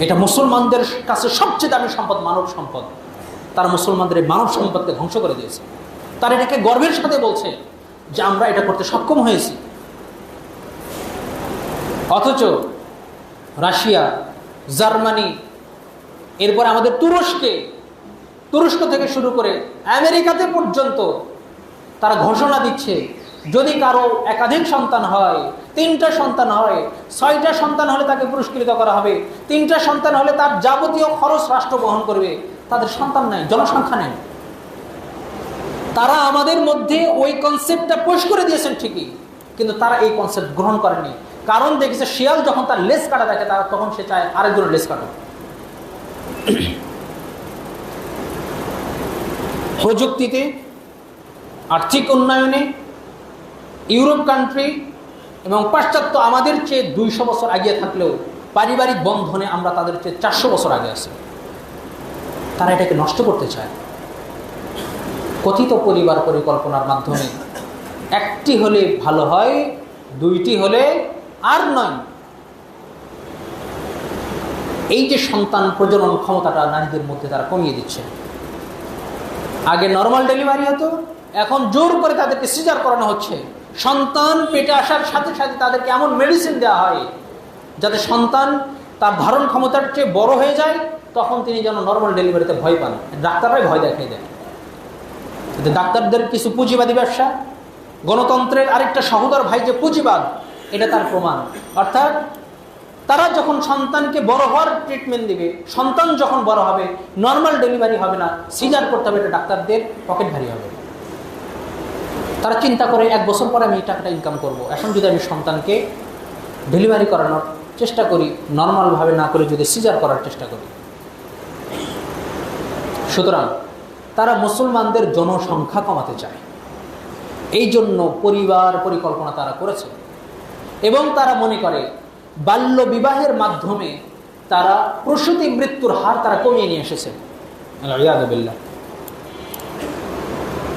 এটা মুসলমানদের কাছে সবচেয়ে দামি সম্পদ মানব সম্পদ। তারা মুসলমানদের এই মানব সম্পদকে ধ্বংস করে দিয়েছে। তারা এটাকে গর্বের সাথে বলছে যে আমরা এটা করতে সক্ষম হয়েছি। অথচ রাশিয়া, জার্মানি, এরপর আমাদের তুরস্ক থেকে শুরু করে আমেরিকাতে পর্যন্ত তারা ঘোষণা দিচ্ছে যদি কারো একাধিক সন্তান হয়, 3টা সন্তান হয়, 6টা সন্তান হলে তাকে পুরস্কৃত করা হবে, 3টা সন্তান হলে তার যাবতীয় খরচ রাষ্ট্র বহন করবে। তাদের সন্তান নেই, জনসংখ্যা নেই। তারা আমাদের মধ্যে ওই কনসেপ্টটা পুশ করে দিয়েছেন ঠিকই, কিন্তু তারা এই কনসেপ্ট গ্রহণ করেনি। কারণ দেখেছে শিয়াল যখন তার লেজ কাটা দেখে তারা তখন সে চায় আরেকজনের লেজ কাটো। প্রযুক্তিতে, আর্থিক উন্নয়নে ইউরোপ কান্ট্রি এবং পাশ্চাত্য আমাদের চেয়ে 200 বছর এগিয়ে থাকলেও পারিবারিক বন্ধনে আমরা তাদের চেয়ে 400 বছর আগে আছি। তারা এটাকে নষ্ট করতে চায় কথিত পরিবার পরিকল্পনার মাধ্যমে। 1টি হলে ভালো হয়, 2টি হলে আর নয়। এই যে সন্তান প্রজনন ক্ষমতাটা নারীদের মধ্যে তারা কমিয়ে দিচ্ছে। আগে নর্মাল ডেলিভারি হতো, এখন জোর করে তাদেরকে সিজার করানো হচ্ছে। সন্তান পেটে আসার সাথে সাথে তাদেরকে এমন মেডিসিন দেওয়া হয় যাতে সন্তান তার ধারণ ক্ষমতার চেয়ে বড় হয়ে যায়, তখন তিনি যেন নর্মাল ডেলিভারিতে ভয় পান। ডাক্তাররাই ভয় দেখাই দেয়। ডাক্তারদের কিছু পুঁজিবাদী ব্যবসা, গণতন্ত্রের আরেকটা সহোদর ভাই যে পুঁজিবাদ, এটা তার প্রমাণ। অর্থাৎ তারা যখন সন্তানকে বড় হওয়ার ট্রিটমেন্ট দিবে, সন্তান যখন বড় হবে নর্মাল ডেলিভারি হবে না, সিজার করতে হবে, এটা ডাক্তারদের পকেট ভারী হবে। তারা চিন্তা করে 1 বছর পরে আমি এই টাকাটা ইনকাম করব, এখন যদি আমি সন্তানকে ডেলিভারি করানোর চেষ্টা করি, নর্মালভাবে না করে যদি সিজার করার চেষ্টা করি। সুতরাং তারা মুসলমানদের জনসংখ্যা কমাতে চায়, এই জন্য পরিবার পরিকল্পনা তারা করেছে। এবং তারা মনে করে বাল্য বিবাহের মাধ্যমে তারা প্রসূতি মৃত্যুর হার তারা কমিয়ে নিয়ে এসেছে।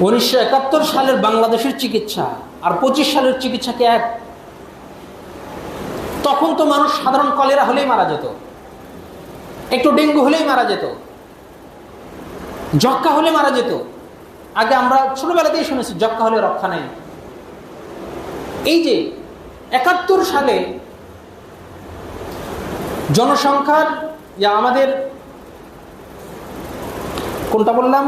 1971 সালের বাংলাদেশের চিকিৎসা আর 25 সালের চিকিৎসা কি এক? তখন তো মানুষ সাধারণ কলেরা হলেই মারা যেত, একটু ডেঙ্গু হলেই মারা যেত, যক্ষ্মা হলে মারা যেত। আগে আমরা ছোটবেলাতেই শুনেছি যক্ষ্মা হলে রক্ষা নেই। এই যে 71 সালে জনসংখ্যার আমাদের কোনটা বললাম,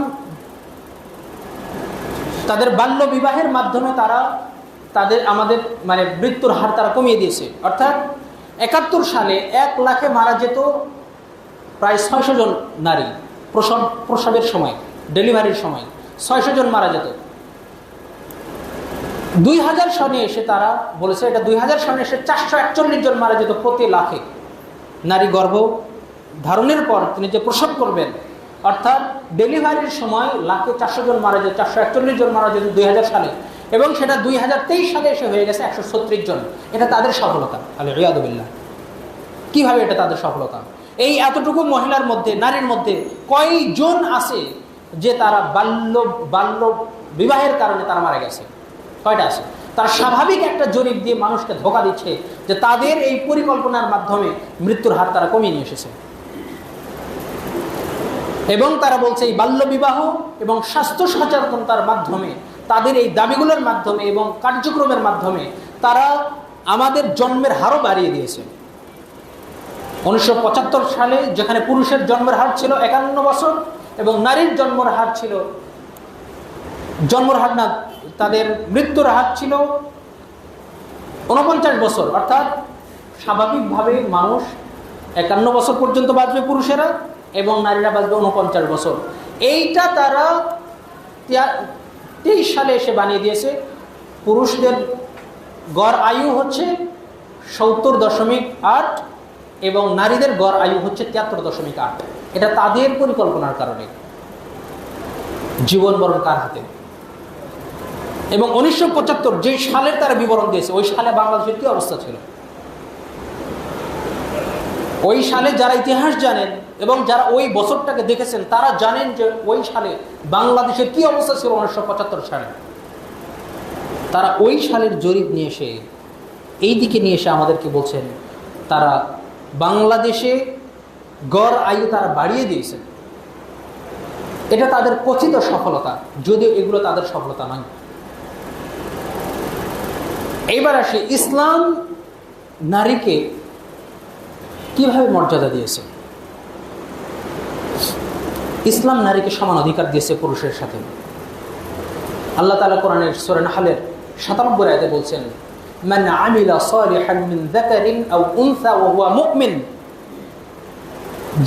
তাদের বাল্য বিবাহের মাধ্যমে তারা আমাদের মানে মৃত্যুর হার তারা কমিয়ে দিয়েছে। অর্থাৎ 71 সালে 1 লাখে মারা যেত প্রায় 600 জন নারী প্রসবের সময়, ডেলিভারির সময় 600 জন মারা যেত। 2000 সনে এসে তারা বলেছে, এটা 2000 সনে এসে 441 জন মারা যেত প্রতি লাখে। নারী গর্ভ ধারণের পর তিনি যে প্রসব করবেন, অর্থাৎ ডেলিভারির সময় লাখে 400 জন মারা যেত, 441 জন মারা যেত 2000 সালে, এবং সেটা 2023 সালে এসে হয়ে গেছে 136 জন। এটা তাদের সফলতা। আলিয়াদুবিল্লাহ। কিভাবে এটা তাদের সফলতা? এই এতটুকু মহিলার মধ্যে, নারীর মধ্যে কয়জন আছে যে তারা বাল্য বিবাহের কারণে তারা মারা গেছে? কয়টা আছে? তারা স্বাভাবিক একটা জরিপ দিয়ে মানুষকে ধোঁকা দিচ্ছে যে তাদের এই পরিকল্পনার মাধ্যমে মৃত্যুর হার তারা কমিয়ে নিয়ে এসেছে। এবং তারা বলছে এই বাল্য বিবাহ এবং স্বাস্থ্য সচেতনতার মাধ্যমে, তাদের এই দাবিগুলোর মাধ্যমে এবং কার্যক্রমের মাধ্যমে তারা আমাদের জন্মের হারও বাড়িয়ে দিয়েছে। 1975 সালে যেখানে পুরুষের জন্মের হার ছিল 51 বছর এবং নারীর তাদের মৃত্যুর হার ছিল 49 বছর। অর্থাৎ স্বাভাবিকভাবে মানুষ 51 বছর পর্যন্ত বাঁচবে পুরুষেরা এবং নারীরা বাঁচবে 49 বছর। এইটা তারা 23 সালে এসে বানিয়ে দিয়েছে। পুরুষদের গড় আয়ু হচ্ছে 70.8 এবং নারীদের গড় আয়ু হচ্ছে 73.8। এটা তাদের পরিকল্পনার কারণে। জীবন বরণ কার হাতে? এবং 1975 যে সালের তারা বিবরণ দিয়েছে, ওই সালে বাংলাদেশের কি অবস্থা ছিল? ওই সালে যারা ইতিহাস জানেন এবং যারা ওই বছরটাকে দেখেছেন তারা জানেন যে ওই সালে বাংলাদেশের কি অবস্থা ছিল। 1975 সালে তারা ওই সালের জরিপ নিয়ে এসে এই দিকে নিয়ে এসে আমাদেরকে বলছেন তারা বাংলাদেশে গড় আয়ু তারা বাড়িয়ে দিয়েছেন। এটা তাদের কথিত সফলতা, যদিও এগুলো তাদের সফলতা নয়। এইবার আসে ইসলাম নারীকে কিভাবে মর্যাদা দিয়েছে। ইসলাম নারীকে সমান অধিকার দিয়েছে পুরুষের সাথে। আল্লাহ তাআলা কোরআনের সূরা নাহলের 97 আয়াতে বলছেন, মান আমিলা সালিহান মিন যাকারিন আও উনসা ওয়া হুয়া মুমিন,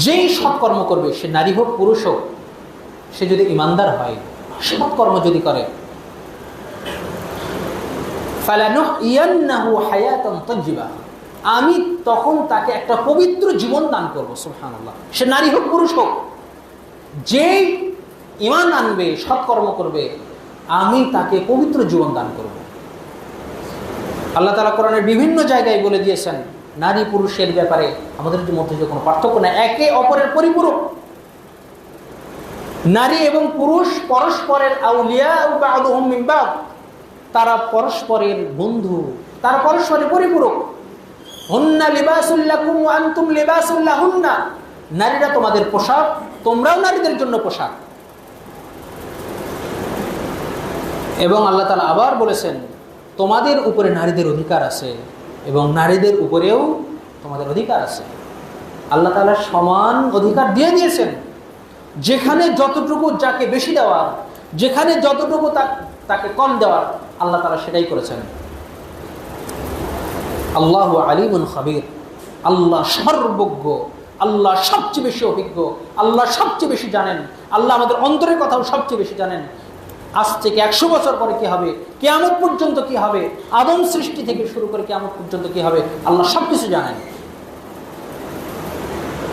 যেই সৎকর্ম করবে, সে নারী হোক পুরুষ হোক, সে যদি ইমানদার হয়, সৎকর্ম যদি করে, ফালানুহইয়ান্নাহু হায়াতান তাইয়্যিবা, আমি তখন তাকে একটা পবিত্র জীবন দান করব। সুবহানাল্লাহ। সে নারী হোক পুরুষ হোক, যেই ঈমান আনবে, সৎকর্ম করবে, আমি তাকে পবিত্র জীবন দান করব। আল্লাহ তাআলা কোরআনের বিভিন্ন জায়গায় বলে দিয়েছেন, নারী পুরুষের ব্যাপারে আমাদের মধ্যে যে কোনো পার্থক্য না, একে অপরের পরিপূরক। নারী এবং পুরুষ পরস্পরের আউলিয়া বা'দুহুম মিন বা'দ, তারা পরস্পরের বন্ধু, তারা পরস্পরের পরিপূরক। হুন্না লিবাসুল লাকুম ওয়া আনতুম লিবাসুল লাহুন্না, নারীরা তোমাদের পোশাক, তোমরাও নারীদের জন্য পোশাক। এবং আল্লাহ তাআলা আবার বলেছেন, তোমাদের উপরে নারীদের অধিকার আছে এবং নারীদের উপরেও তোমাদের অধিকার আছে। আল্লাহ তাআলা সমান অধিকার দিয়ে দিয়েছেন। যেখানে যতটুকু যাকে বেশি দেওয়ার, যেখানে যতটুকু তাকে কম দেওয়ার, আল্লাহ তাআলা সেটাই করেছেন। আল্লাহু আলিমুন খাবীর, আল্লাহ সর্বজ্ঞ, আল্লাহ সবচেয়ে বেশি অভিজ্ঞ, আল্লাহ সবচেয়ে বেশি জানেন। আল্লাহ আমাদের অন্তরের কথাও সবচেয়ে বেশি জানেন। আজ থেকে 100 বছর পরে কি হবে, কিয়ামত পর্যন্ত কি হবে, আদম সৃষ্টি থেকে শুরু করে কিয়ামত পর্যন্ত কি হবে, আল্লাহ সবকিছু জানেন।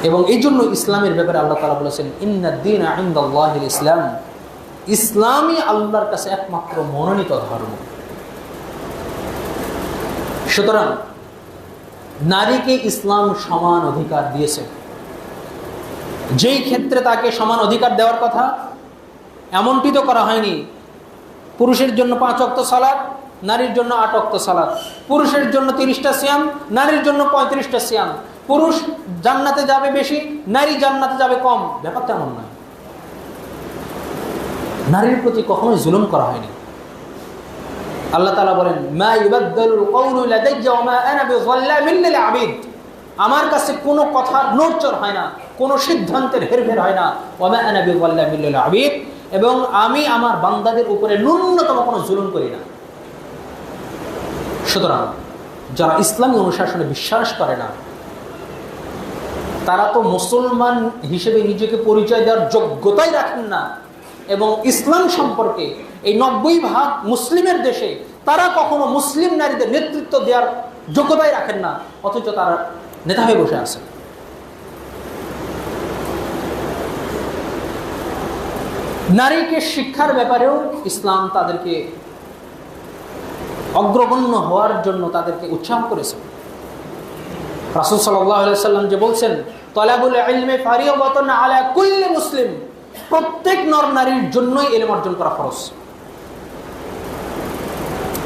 এবং এই জন্য ইসলামের ব্যাপারে আল্লাহ তাআলা বলেছেন, ইন্নাদ-দীনা ইনদাল্লাহিল ইসলাম, ইসলামই আল্লাহর কাছে একমাত্র মনোনীত ধর্ম। সুতরাং নারীকে ইসলাম সমান অধিকার দিয়েছে। যেই ক্ষেত্রে তাকে সমান অধিকার দেওয়ার কথা, এমনটি তো করা হয়নি পুরুষের জন্য 5 ওয়াক্ত সালাত, নারীর জন্য 8 ওয়াক্ত সালাত, পুরুষের জন্য 30টা সিয়াম, নারীর জন্য 35টা সিয়াম, পুরুষ জান্নাতে যাবে বেশি, নারী জান্নাতে যাবে কম। ব্যাপারটা এমন নয়। নারীর প্রতি কখনোই জুলুম করা হয়নি। আল্লাহ তাআলা বলেন, মা ইউবাদদালুল কওলু লাদাইয়া ওয়া মা আনা বিযাল্লামিন লিল আবিদ, আমার কাছে কোনো কথার নড়চড় হয় না, কোনো সিদ্ধান্তের হেরফের হয় না। ওয়া মা আনা বিযাল্লামিন লিল আবিদ, এবং আমি আমার বান্দাদের উপরে ন্যূনতম কোনো জুলুম করি না। সুতরাং যারা ইসলামী অনুশাসনে বিশ্বাস করে না, তারা তো মুসলমান হিসেবে নিজেকে পরিচয় দেওয়ার যোগ্যতাই রাখেন না। এবং ইসলাম সম্পর্কে এই 90% মুসলিমের দেশে তারা কখনো মুসলিম নারীদের নেতৃত্ব দেওয়ার যোগ্যতাই রাখেন না, অথচ তারা নেতা হয়ে বসে আছে। নারীকে শিক্ষার ব্যাপারেও ইসলাম তাদেরকে অগ্রগণ্য হওয়ার জন্য তাদেরকে উৎসাহ করেছে। রাসূল সাল্লাল্লাহু আলাইহি সাল্লাম যে বলছেন, তালাবুল ইলমি ফারিয়াদাতুন আলা কুল্লি মুসলিম, প্রত্যেক নর নারীর জন্যই ইলম অর্জন করা ফরজ।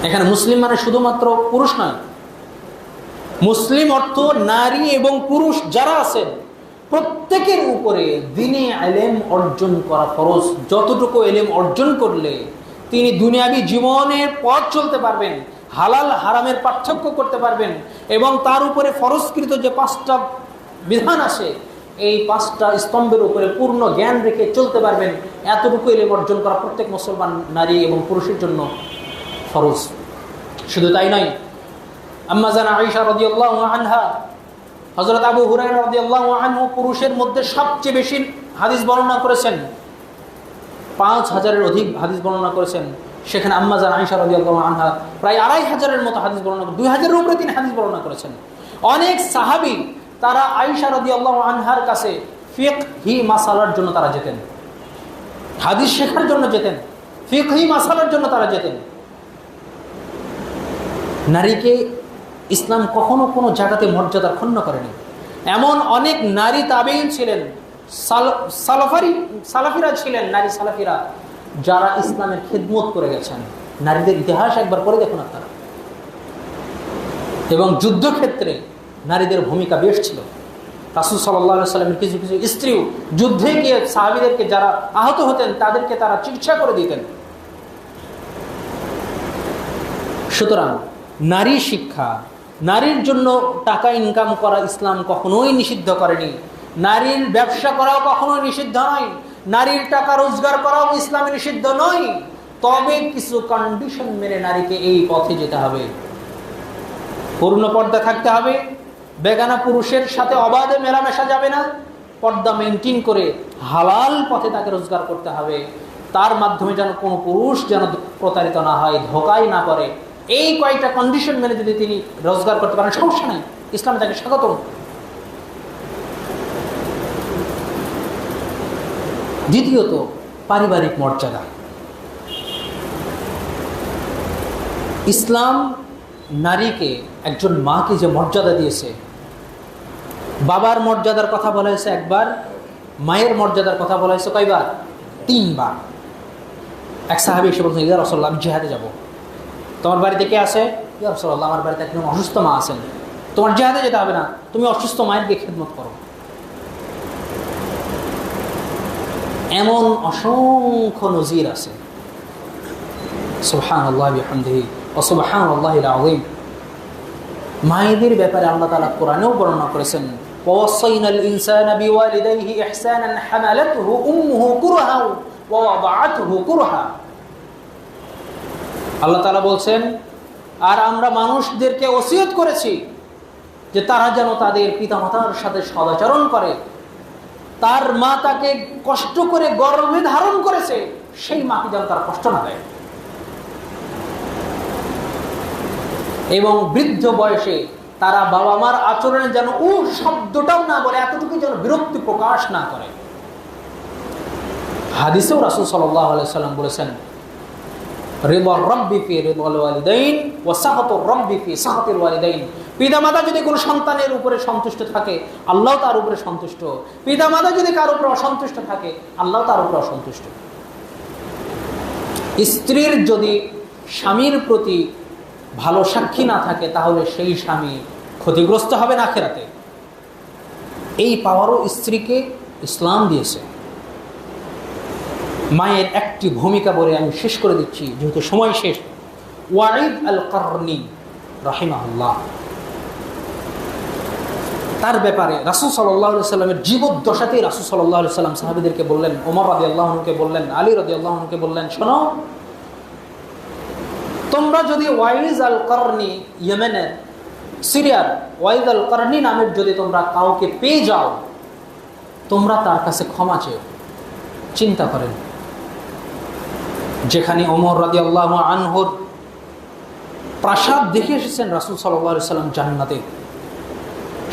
এখানে মুসলিম মানে শুধুমাত্র পুরুষ নয়, মুসলিম অর্থ নারী এবং পুরুষ যারা আছেন প্রত্যেকের উপরে দ্বীনি ইলম অর্জন করা ফরজ। যতটুকু ইলম অর্জন করলে তিনি দুনিয়াবী জীবনের পথ চলতে পারবেন, হালাল হারামের পার্থক্য করতে পারবেন, এবং তার উপরে ফরজকৃত যে 5টা বিধান আছে, এই 5টা স্তম্ভের উপরে পূর্ণ জ্ঞান রেখে চলতে পারবেন, এতটুকু ইলম অর্জন করা প্রত্যেক মুসলমান নারী এবং পুরুষের জন্য ফরজ। শুধু তাই নয়, আম্মা জান আয়েশা রাদিয়াল্লাহু আনহা, হযরত আবু হুরায়রা রাদিয়াল্লাহু আনহু পুরুষের মধ্যে সবচেয়ে বেশি হাদিস বর্ণনা করেছেন, 5000-এর অধিক হাদিস বর্ণনা করেছেন। সেখানে আম্মা জান আয়েশা রাদিয়াল্লাহু আনহা প্রায় 2500-এর মতো হাদিস বর্ণনা, 2000-এর উপরে তিনি হাদিস বর্ণনা করেছেন। অনেক সাহাবী তারা আয়েশা রাদিয়াল্লাহু আনহার কাছে ফিকহি মাসালার জন্য তারা যেতেন, হাদিস শেখার জন্য যেতেন, ফিকহি মাসালার জন্য তারা যেতেন। নারীকে ইসলাম কখনো কোনো জায়গাতে মর্যাদার ক্ষুণ্ণ করেনি। এমন অনেক নারী তাবেঈন ছিলেন, সালাফিরা ছিলেন, নারী সালাফিরা, যারা ইসলামের খিদমত করে গেছেন। নারীদের ইতিহাস একবার পড়ে দেখুন আপনারা। এবং যুদ্ধক্ষেত্রে নারীদের ভূমিকা বেশ ছিল। রাসূল সাল্লাল্লাহু আলাইহি ওয়াসাল্লামের কিছু কিছু স্ত্রীও যুদ্ধে গিয়ে সাহাবীদেরকে যারা আহত হতেন তাদেরকে তারা চিকিৎসা করে দিতেন। সুতরাং নারী শিক্ষা, নারীর জন্য টাকা ইনকাম করা ইসলাম কখনোই নিষিদ্ধ করেনি, নারীর ব্যবসা করাও কখনোই নিষিদ্ধ নয়, নারীর টাকা রোজগার করাও ইসলামে নিষিদ্ধ নয়। তবে কিছু কন্ডিশন মেনে নারীকে এই পথে যেতে হবে। পূর্ণ পর্দা থাকতে হবে, বেগানা পুরুষের সাথে অবাধে মেলামেশা যাবে না, পর্দা মেনটেন করে হালাল পথে তাকে রোজগার করতে হবে। তার মাধ্যমে যেন কোনো পুরুষ যেন প্রতারিত না হয়, ধোকাই না করে। এই কয়েকটা কন্ডিশন মেনে যদি তিনি রোজগার করতে পারেন, সমস্যা নাই, ইসলাম তাকে স্বাগত। দ্বিতীয়ত, পারিবারিক মর্যাদা। ইসলাম নারীকে, একজন মাকে যে মর্যাদা দিয়েছে, বাবার মর্যাদার কথা বলা হয়েছে একবার, মায়ের মর্যাদার কথা বলা হয়েছে কয়বার? 3 বার। এক সাহাবী এসে বলছেন, ইয়া রাসূলুল্লাহ, আমি জিহাদে যাব। তোমার বাড়িতে কে আছে? ইয়া রাসূলুল্লাহ, আমার বাড়িতে একজন অসুস্থ মা আছেন। তোমার জিহাদে যেতে হবে না, তুমি অসুস্থ মায়ের গিয়ে খেদমত করো। এমন অসংখ্য নজির আছে। সুবহানাল্লাহি ওয়া বিহামদিহি ওয়া সুবহানাল্লাহিল আযীম। মায়েদের ব্যাপারে আল্লাহ তাআলা কোরআনেও বর্ণনা করেছেন, ওয়াসাইনাল ইনসানা বিওয়ালিদাইহি ইহসানান হামালাতুহু উম্মুহু কুরহা ওয়া ওয়াদাআতুহু কুরহা। আল্লাহ তাআলা বলছেন, আর আমরা মানুষদেরকে ওসিয়ত করেছি যে তারা যেন তাদের পিতামাতার সাথে সদাচরণ করে। তার মা তাকে কষ্ট করে গর্ভে ধারণ করেছে, সেই মাকে যেন তার কষ্ট না দেয়। এবং বৃদ্ধ বয়সে তারা বাবা মার আচরণে যেন ও শব্দটাও না বলে, এতটুকু যেন বিরক্তি প্রকাশ না করে। হাদিসেও রাসূল সাল্লাল্লাহু আলাইহি সাল্লাম বলেছেন, রিদার রাব্বি ফি রিদাল ওয়ালিদাইন ওয়া সাখাতুর রাব্বি ফি সাখাতিল ওয়ালিদাইন। পিতামাতা যদি কোনো সন্তানের উপরে সন্তুষ্ট থাকে, আল্লাহ তার উপরে সন্তুষ্ট। পিতামাতা যদি কার উপরে অসন্তুষ্ট থাকে, আল্লাহ তার উপরে অসন্তুষ্ট। স্ত্রীর যদি স্বামীর প্রতি ভালো সাক্ষী না থাকে, তাহলে সেই স্বামী ক্ষতিগ্রস্ত হবে না আখিরাতে। এই পাওয়ারও স্ত্রীকে ইসলাম দিয়েছে। মায়ের একটি ভূমিকা বলে আমি শেষ করে দিচ্ছি, যেহেতু সময় শেষ। ওয়াঈদ আল কারনি রাহিমাহুল্লাহ, তার ব্যাপারে রাসূল সাল্লাল্লাহু আলাইহি সাল্লামের জীবদ্দশাতেই রাসূল সাল্লাল্লাহু আলাইহি সাল্লাম সাহাবীদেরকে বললেন, ওমর রাদিয়াল্লাহু আনহুকে বললেন, আলী রাদিয়াল্লাহু আনহুকে বললেন, শোনো, তোমরা যদি ওয়াঈদ আল কারনি, ইয়েমেনের, সিরিয়ার ওয়াঈদ আল কারনি নামের যদি তোমরা কাউকে পেয়ে যাও, তোমরা তার কাছে ক্ষমা চেও। চিন্তা করেন, যেখানে ওমর রাদিয়াল্লাহু আনহুর প্রাসাদ দেখে এসেছেন রাসূল সাল্লাল্লাহু আলাইহি সাল্লাম জান্নাতে,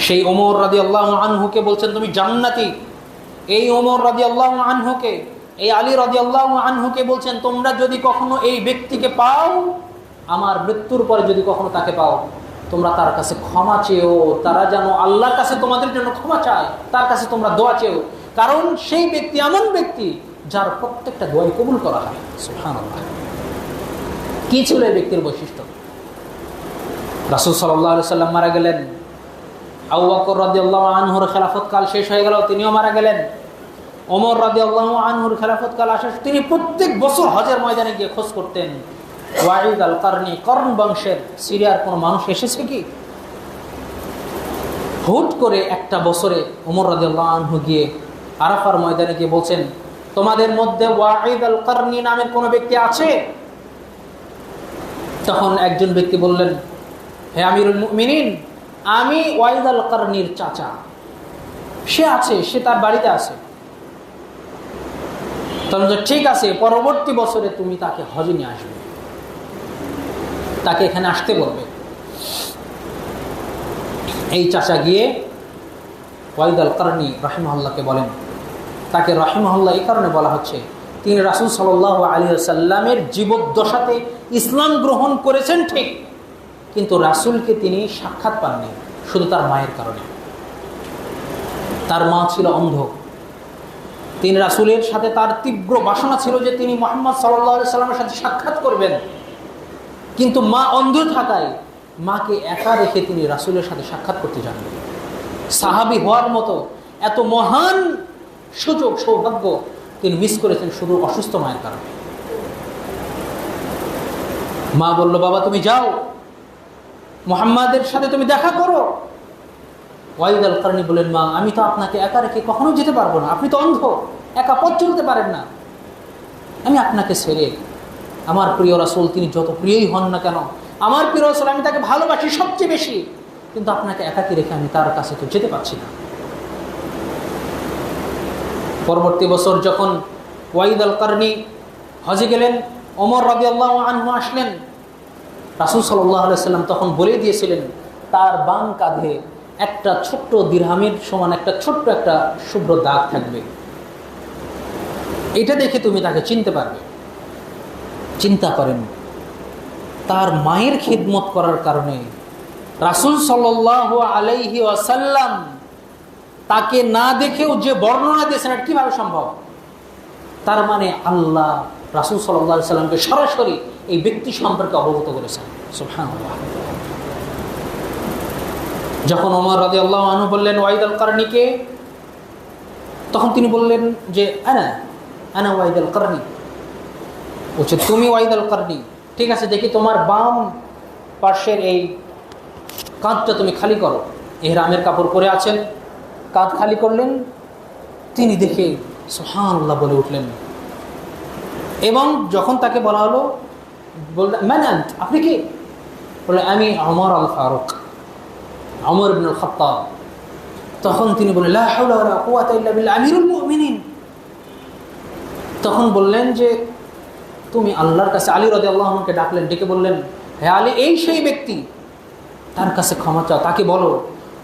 সেই ওমর রাদিয়াল্লাহু আনহুকে বলছেন তুমি জান্নাতি। এই ওমর রাদিয়াল্লাহু আনহুকে, এই আলী রাদিয়াল্লাহু আনহুকে বলছেন, তোমরা যদি কখনো এই ব্যক্তিকে পাও, আমার মৃত্যুর পরে যদি কখনো তাকে পাও, তোমরা তার কাছে ক্ষমা চেও। তারা যেন আল্লাহর কাছে তোমাদের জন্য ক্ষমা চায়, তার কাছে তোমরা দোয়া চেও। কারণ সেই ব্যক্তি এমন ব্যক্তি যার প্রত্যেকটা দোয়াই কবুল করা হয়। সুবহানাল্লাহ, কি ছিল এই ব্যক্তির বৈশিষ্ট্য? রাসূল সাল্লাল্লাহু আলাইহি সাল্লাম মারা গেলেন, আবু বকর রাদিয়াল্লাহু আনহুর খেলাফত কাল শেষ হয়ে গেল, তিনিও মারা গেলেন। ওমর রাদিয়াল্লাহু আনহুর খেলাফত কাল আসে, তিনি প্রত্যেক বছর হজের ময়দানে গিয়ে খোঁজ করতেন, ওয়াঈদ আল কারনি, কর্ণ বংশের সিরিয়ার কোনো মানুষ এসেছে কি। হুট করে একটা বছরে ওমর রাদিয়াল্লাহু আনহু গিয়ে আরাফার ময়দানে গিয়ে বলছেন, তোমাদের মধ্যে ওয়াঈদ আল কারনি নামের কোনো ব্যক্তি আছে? তখন একজন ব্যক্তি বললেন, হে আমিরুল মুমিনিন, আমি ওয়াঈদ আল কারনির চাচা, সে আছে, সে তার বাড়িতে আছে। তখন ঠিক আছে, পরবর্তী বছরে তুমি তাকে হজে নিয়ে আসবে, তাকে এখানে আসতে বলবে। এই চাচা গিয়ে ওয়াঈদ আল কারনি রাহিমাহুল্লাহকে বলেন। তাকে রাহিমাহুল্লাহ এই কারণে বলা হচ্ছে, তিনি রাসূল সাল্লাল্লাহু আলাইহি ওয়াসাল্লামের জীবদ্দশাতে ইসলাম গ্রহণ করেছেন ঠিক, কিন্তু রাসূলকে তিনি সাক্ষাৎ পাননি, শুধু তার মায়ের কারণে। তার মা ছিল অন্ধ। তিনি রাসূলের সাথে তার তীব্র বাসনা ছিল যে তিনি মুহাম্মদ সাল্লাল্লাহু আলাইহি ওয়াসাল্লামের সাথে সাক্ষাৎ করবেন, কিন্তু মা অন্ধ থাকায় মাকে একা রেখে তিনি রাসূলের সাথে সাক্ষাৎ করতে যাননি। সাহাবী হওয়ার মতো এত মহান সুযোগ, সৌভাগ্য তিনি মিস করেছেন শুধু অসুস্থ মায়ের কারণে। মা বলল, বাবা তুমি যাও, মুহাম্মাদের সাথে তুমি দেখা করো। ওয়াইদ আল কারনি বলেন, মা আমি তো আপনাকে একা রেখে কখনোই যেতে পারবো না, আপনি তো অন্ধ, একা পথ চলতে পারেন না, আমি আপনাকে ছেড়ে আমার প্রিয় রাসূল তিনি যত প্রিয়ই হন না কেন, আমার প্রিয় রাসূল আমি তাকে ভালোবাসি সবচেয়ে বেশি, কিন্তু আপনাকে একাকী রেখে আমি তার কাছে তো যেতে পারছি না। পরবর্তী বছর যখন ওয়াইদ আল কারনি হজে গেলেন, ওমর রাদিয়াল্লাহু আনহু আসলেন। রাসূল সাল্লাল্লাহু আলাইহি সাল্লাম তখন বলে দিয়েছিলেন তার বাম কাঁধে একটা ছোট্ট দিরহামের সমান একটা ছোট্ট একটা শুভ্র দাগ থাকবে, এটা দেখে তুমি তাকে চিনতে পারবে। চিন্তা করেন, তার মায়ের খিদমত করার কারণে রাসূল সাল্লাল্লাহু আলাইহি ওয়াসাল্লাম তাকে না দেখেও যে বর্ণনা দিয়েছেন, এটা কিভাবে সম্ভব? তার মানে আল্লাহ রাসূল সাল্লাল্লাহু আলাইহি সাল্লামকে সরাসরি এই ব্যক্তি সম্পর্কে অবগত করেছেন। সুবহানাল্লাহ। যখন ওমর রাদিয়াল্লাহু আনহু বললেন ওয়াইদ আল কারনিকে, তখন তিনি বললেন যে আনা ওয়াইদ আল কারনি। বলছে তুমি ওয়াইদ আল কারনি, ঠিক আছে, দেখি তোমার বাম পার্শ্বের এই কাঁধটা তুমি খালি করো। ইহরামের কাপড় পরে আছেন, কাঁধ খালি করলেন, তিনি দেখে সুবহানাল্লাহ বলে উঠলেন। এবং যখন তাকে বলা হলো, বললেন মান আন্ত, আপনি কি? বললেন আমি ওমর আল ফারুক, ওমর ইবনে আল খাত্তাব। তখন তিনি বললেন লা হাওলা ওয়ালা কুওয়াতা ইল্লা বিল্লাহ, আমিরুল মুমিনিন। তখন বললেন যে তুমি আল্লাহর কাছে, আলী রাদিয়াল্লাহু আনহুকে ডাকলেন, ডেকে বললেন হে আলী, এই সেই ব্যক্তি, তার কাছে ক্ষমা চাও, তাকে বলো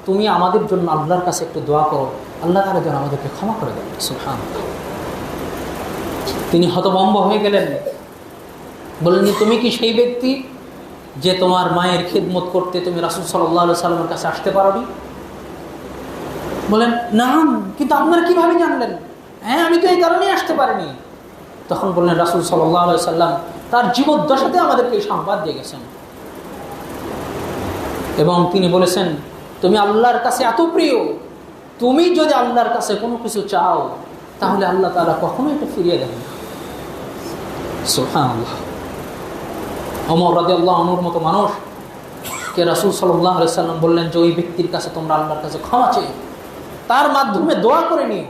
তুমি আমাদের জন্য আল্লাহর কাছে একটু দোয়া করো, আল্লাহ তাআলা যেন আমাদেরকে ক্ষমা করে দেন। সুবহানাল্লাহ। তিনি হতভম্ব হয়ে গেলেন, বললেন তুমি কি সেই ব্যক্তি যে তোমার মায়ের খিদমত করতে তুমি রাসূল সাল্লাল্লাহু আলাইহি সাল্লামের কাছে আসতে পারোনি? বলেন না, কিন্তু আপনারা কিভাবে জানলেন? হ্যাঁ, আমি তো এই কারণেই আসতে পারিনি। তখন বললেন রাসূল সাল্লাল্লাহু আলাইহি সাল্লাম তার জীবদ্দশাতে আমাদেরকে এই সংবাদ দিয়ে গেছেন, এবং তিনি বলেছেন তুমি আল্লাহর কাছে এত প্রিয়, তুমি যদি আল্লাহর কাছে কোনো কিছু চাও তাহলে আল্লাহ তাআলা কখনোই এটা ফিরিয়ে দেন না। সুবহানাল্লাহ। ওমর রাদিয়াল্লাহু আনহুর মতো মানুষকে রাসূল সাল্লাল্লাহু আলাইহি সাল্লাম বললেন যে ওই ব্যক্তির কাছে তোমরা আল্লাহর কাছে ক্ষমা চেয়ে তার মাধ্যমে দোয়া করে নিও।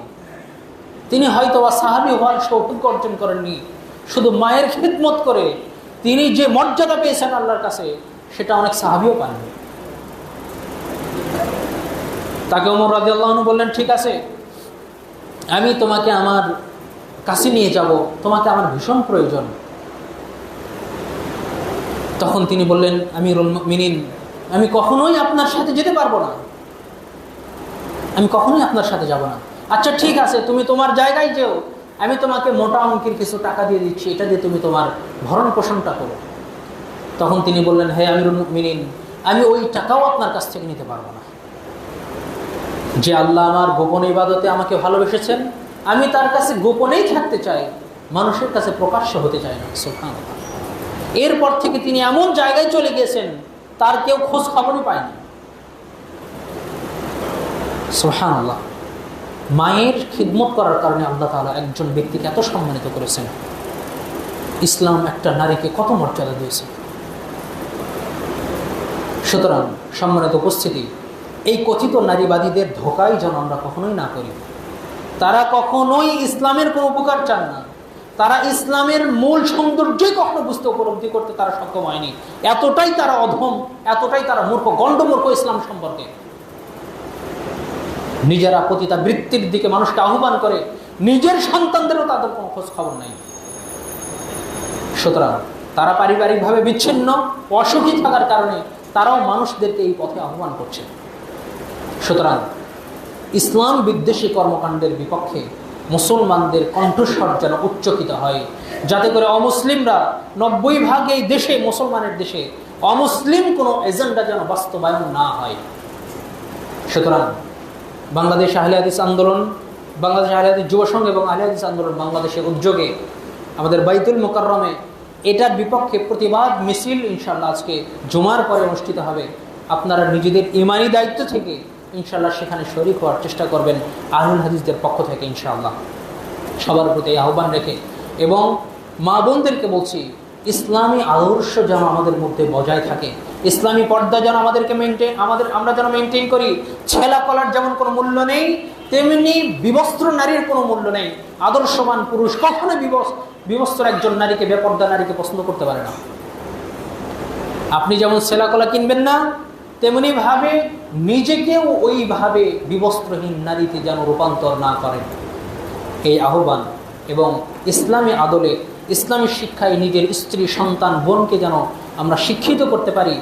তিনি হয়তো বা সাহাবী হওয়ার সৌভাগ্য অর্জন করেননি, শুধু মায়ের খিদমত করে তিনি যে মর্যাদা পেয়েছেন আল্লাহর কাছে সেটা অনেক সাহাবীও পাননি। তাকে ওমর রাদিয়াল্লাহু আনহু বললেন ঠিক আছে, আমি তোমাকে আমার কাছে নিয়ে যাব, তোমাকে আমার ভীষণ প্রয়োজন। তখন তিনি বললেন আমিরুল মুমিনিন, আমি কখনোই আপনার সাথে যেতে পারবো না, আমি কখনোই আপনার সাথে যাব না। আচ্ছা ঠিক আছে, তুমি তোমার জায়গায় যেও, আমি তোমাকে মোটা অঙ্কের কিছু টাকা দিয়ে দিচ্ছি, এটা দিয়ে তুমি তোমার ভরণ পোষণটা করো। তখন তিনি বললেন হে আমিরুল মুমিনিন, আমি ওই টাকাও আপনার কাছ থেকে নিতে পারবো না। যে আল্লাহ আমার গোপন ইবাদতে আমাকে ভালোবেসেছেন, আমি তার কাছে গোপনেই থাকতে চাই, মানুষের কাছে প্রকাশ্য হতে চাই না। সুবহানাল্লাহ। এরপর থেকে তিনি এমন জায়গায় চলে গিয়েছেন তার কেউ খোঁজ খবরই পায়নি। সুবহানাল্লাহ। মায়ের খিদমত করার কারণে আল্লাহ তাআলা একজন ব্যক্তিকে এত সম্মানিত করেছেন। ইসলাম একটা নারীকে কত মর্যাদা দিয়েছে। সুতরাং সম্মানিত উপস্থিতি, এই কথিত নারীবাদীদের ধোঁকায় যেন আমরা কখনোই না করি। তারা কখনোই ইসলামের কোনো উপকার চান না, তারা ইসলামের মূল সৌন্দর্যই কখনো বুঝতে উপলব্ধি করতে তারা সক্ষম হয়নি। এতটাই তারা অধম, এতটাই তারা মূর্খ, গণ্ডমূর্খ ইসলাম সম্পর্কে। নিজেরা পতিতা বৃত্তির দিকে মানুষকে আহ্বান করে, নিজের সন্তানদেরও তাদের কোনো খোঁজ খবর নাই। সুতরাং তারা পারিবারিকভাবে বিচ্ছিন্ন, অসুখী থাকার কারণে তারাও মানুষদেরকে এই পথে আহ্বান করছে। সুতরাং ইসলাম বিদ্বেষী কর্মকাণ্ডের বিপক্ষে মুসলমানদের কণ্ঠস্বর যেন উচ্চকিত হয়, যাতে করে অমুসলিমরা 90% এই দেশে, মুসলমানের দেশে অমুসলিম কোনো এজেন্ডা যেন বাস্তবায়ন না হয়। সুতরাং বাংলাদেশ আহলে হাদিস আন্দোলন, বাংলাদেশ আহলে হাদিস যুব সংঘ এবং আহলে হাদিস আন্দোলন বাংলাদেশের উদ্যোগে আমাদের বাইতুল মোকাররমে এটার বিপক্ষে প্রতিবাদ মিছিল ইনশাআল্লাহ আজকে জুমার পরে অনুষ্ঠিত হবে। আপনারা নিজেদের ইমানি দায়িত্ব থেকে ইনশাআল্লাহ সেখানে শরীক হওয়ার চেষ্টা করবেন আহলুল হাদিসদের পক্ষ থেকে ইনশাআল্লাহ, সবার প্রতি আহ্বান রেখে। এবং মা বোনদেরকে বলছি, ইসলামী আদর্শ যেন আমাদের মধ্যে বজায় থাকে, ইসলামী পর্দা যেন আমাদেরকে আমরা যেন মেনটেন করি। ছেলা কলার যেমন কোনো মূল্য নেই, তেমনি বিবস্ত্র নারীর কোনো মূল্য নেই। আদর্শবান পুরুষ কখনো বিবস্ত্র একজন নারীকে, বেপর্দা নারীকে পছন্দ করতে পারে না। আপনি যেমন ছেলা কলা কিনবেন না, তেমনি ভাবে নিজেকেও ওইভাবে বিবস্ত্রহীন নারীতে যেন রূপান্তর না করেন। এই আহ্বান এবং ইসলামী আদলে, ইসলামী শিক্ষায় নিজের স্ত্রী, সন্তান, বোনকে যেন আমরা শিক্ষিত করতে পারি,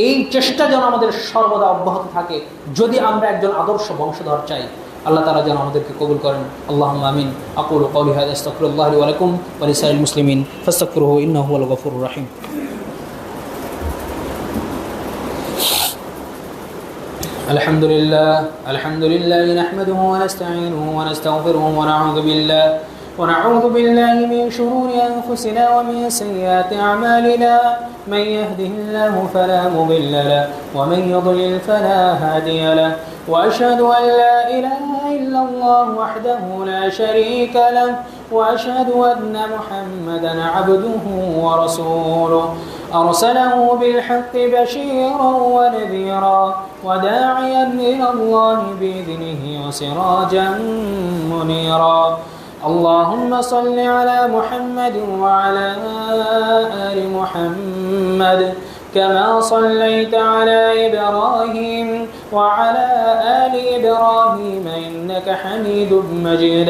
এই চেষ্টা যেন আমাদের সর্বদা অব্যাহত থাকে, যদি আমরা একজন আদর্শ বংশধর চাই। আল্লাহ তাআলা যেন আমাদেরকে কবুল করেন। আল্লাহুম্মা আমিন। আকুলু কওলি হাযা আস্তাগফিরুল্লাহ লি ওয়া লাকুম ওয়া লিসাইরিল মুসলিমিন ফাস্তাগফিরুহু ইন্নাহু হুয়াল গফুরুর রাহিম। الحمد لله نحمده ونستعينه ونستغفره ونعوذ بالله من شرور أنفسنا ومن سيئات أعمالنا. من يهده الله فلا مضل له ومن يضلل فلا هادي له. وأشهد أن لا إله إلا الله وحده لا شريك له وأشهد أن محمدا عبده ورسوله أرسله بالحق بشيرا ونذيرا وداعيا إلى الله بإذنه وسراجا منيرا. اللهم صل على محمد وعلى آل محمد كما صليت على إبراهيم وعلى آل إبراهيم إنك حميد مجيد.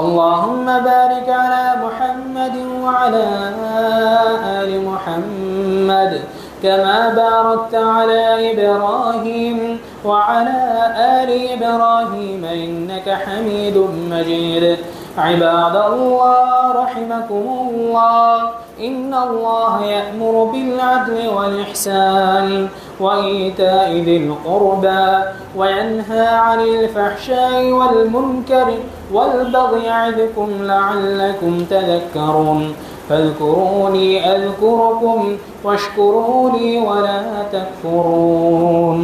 اللهم بارك على محمد وعلى آل محمد كما باركت على إبراهيم وعلى آل إبراهيم إنك حميد مجيد. عباد الله رحمكم الله، إن الله يأمر بالعدل والإحسان وإيتاء ذي القربى وينهى عن الفحشاء والمنكر والبغي يعظكم لعلكم تذكرون. فاذكروني أذكركم واشكروا لي ولا تكفرون.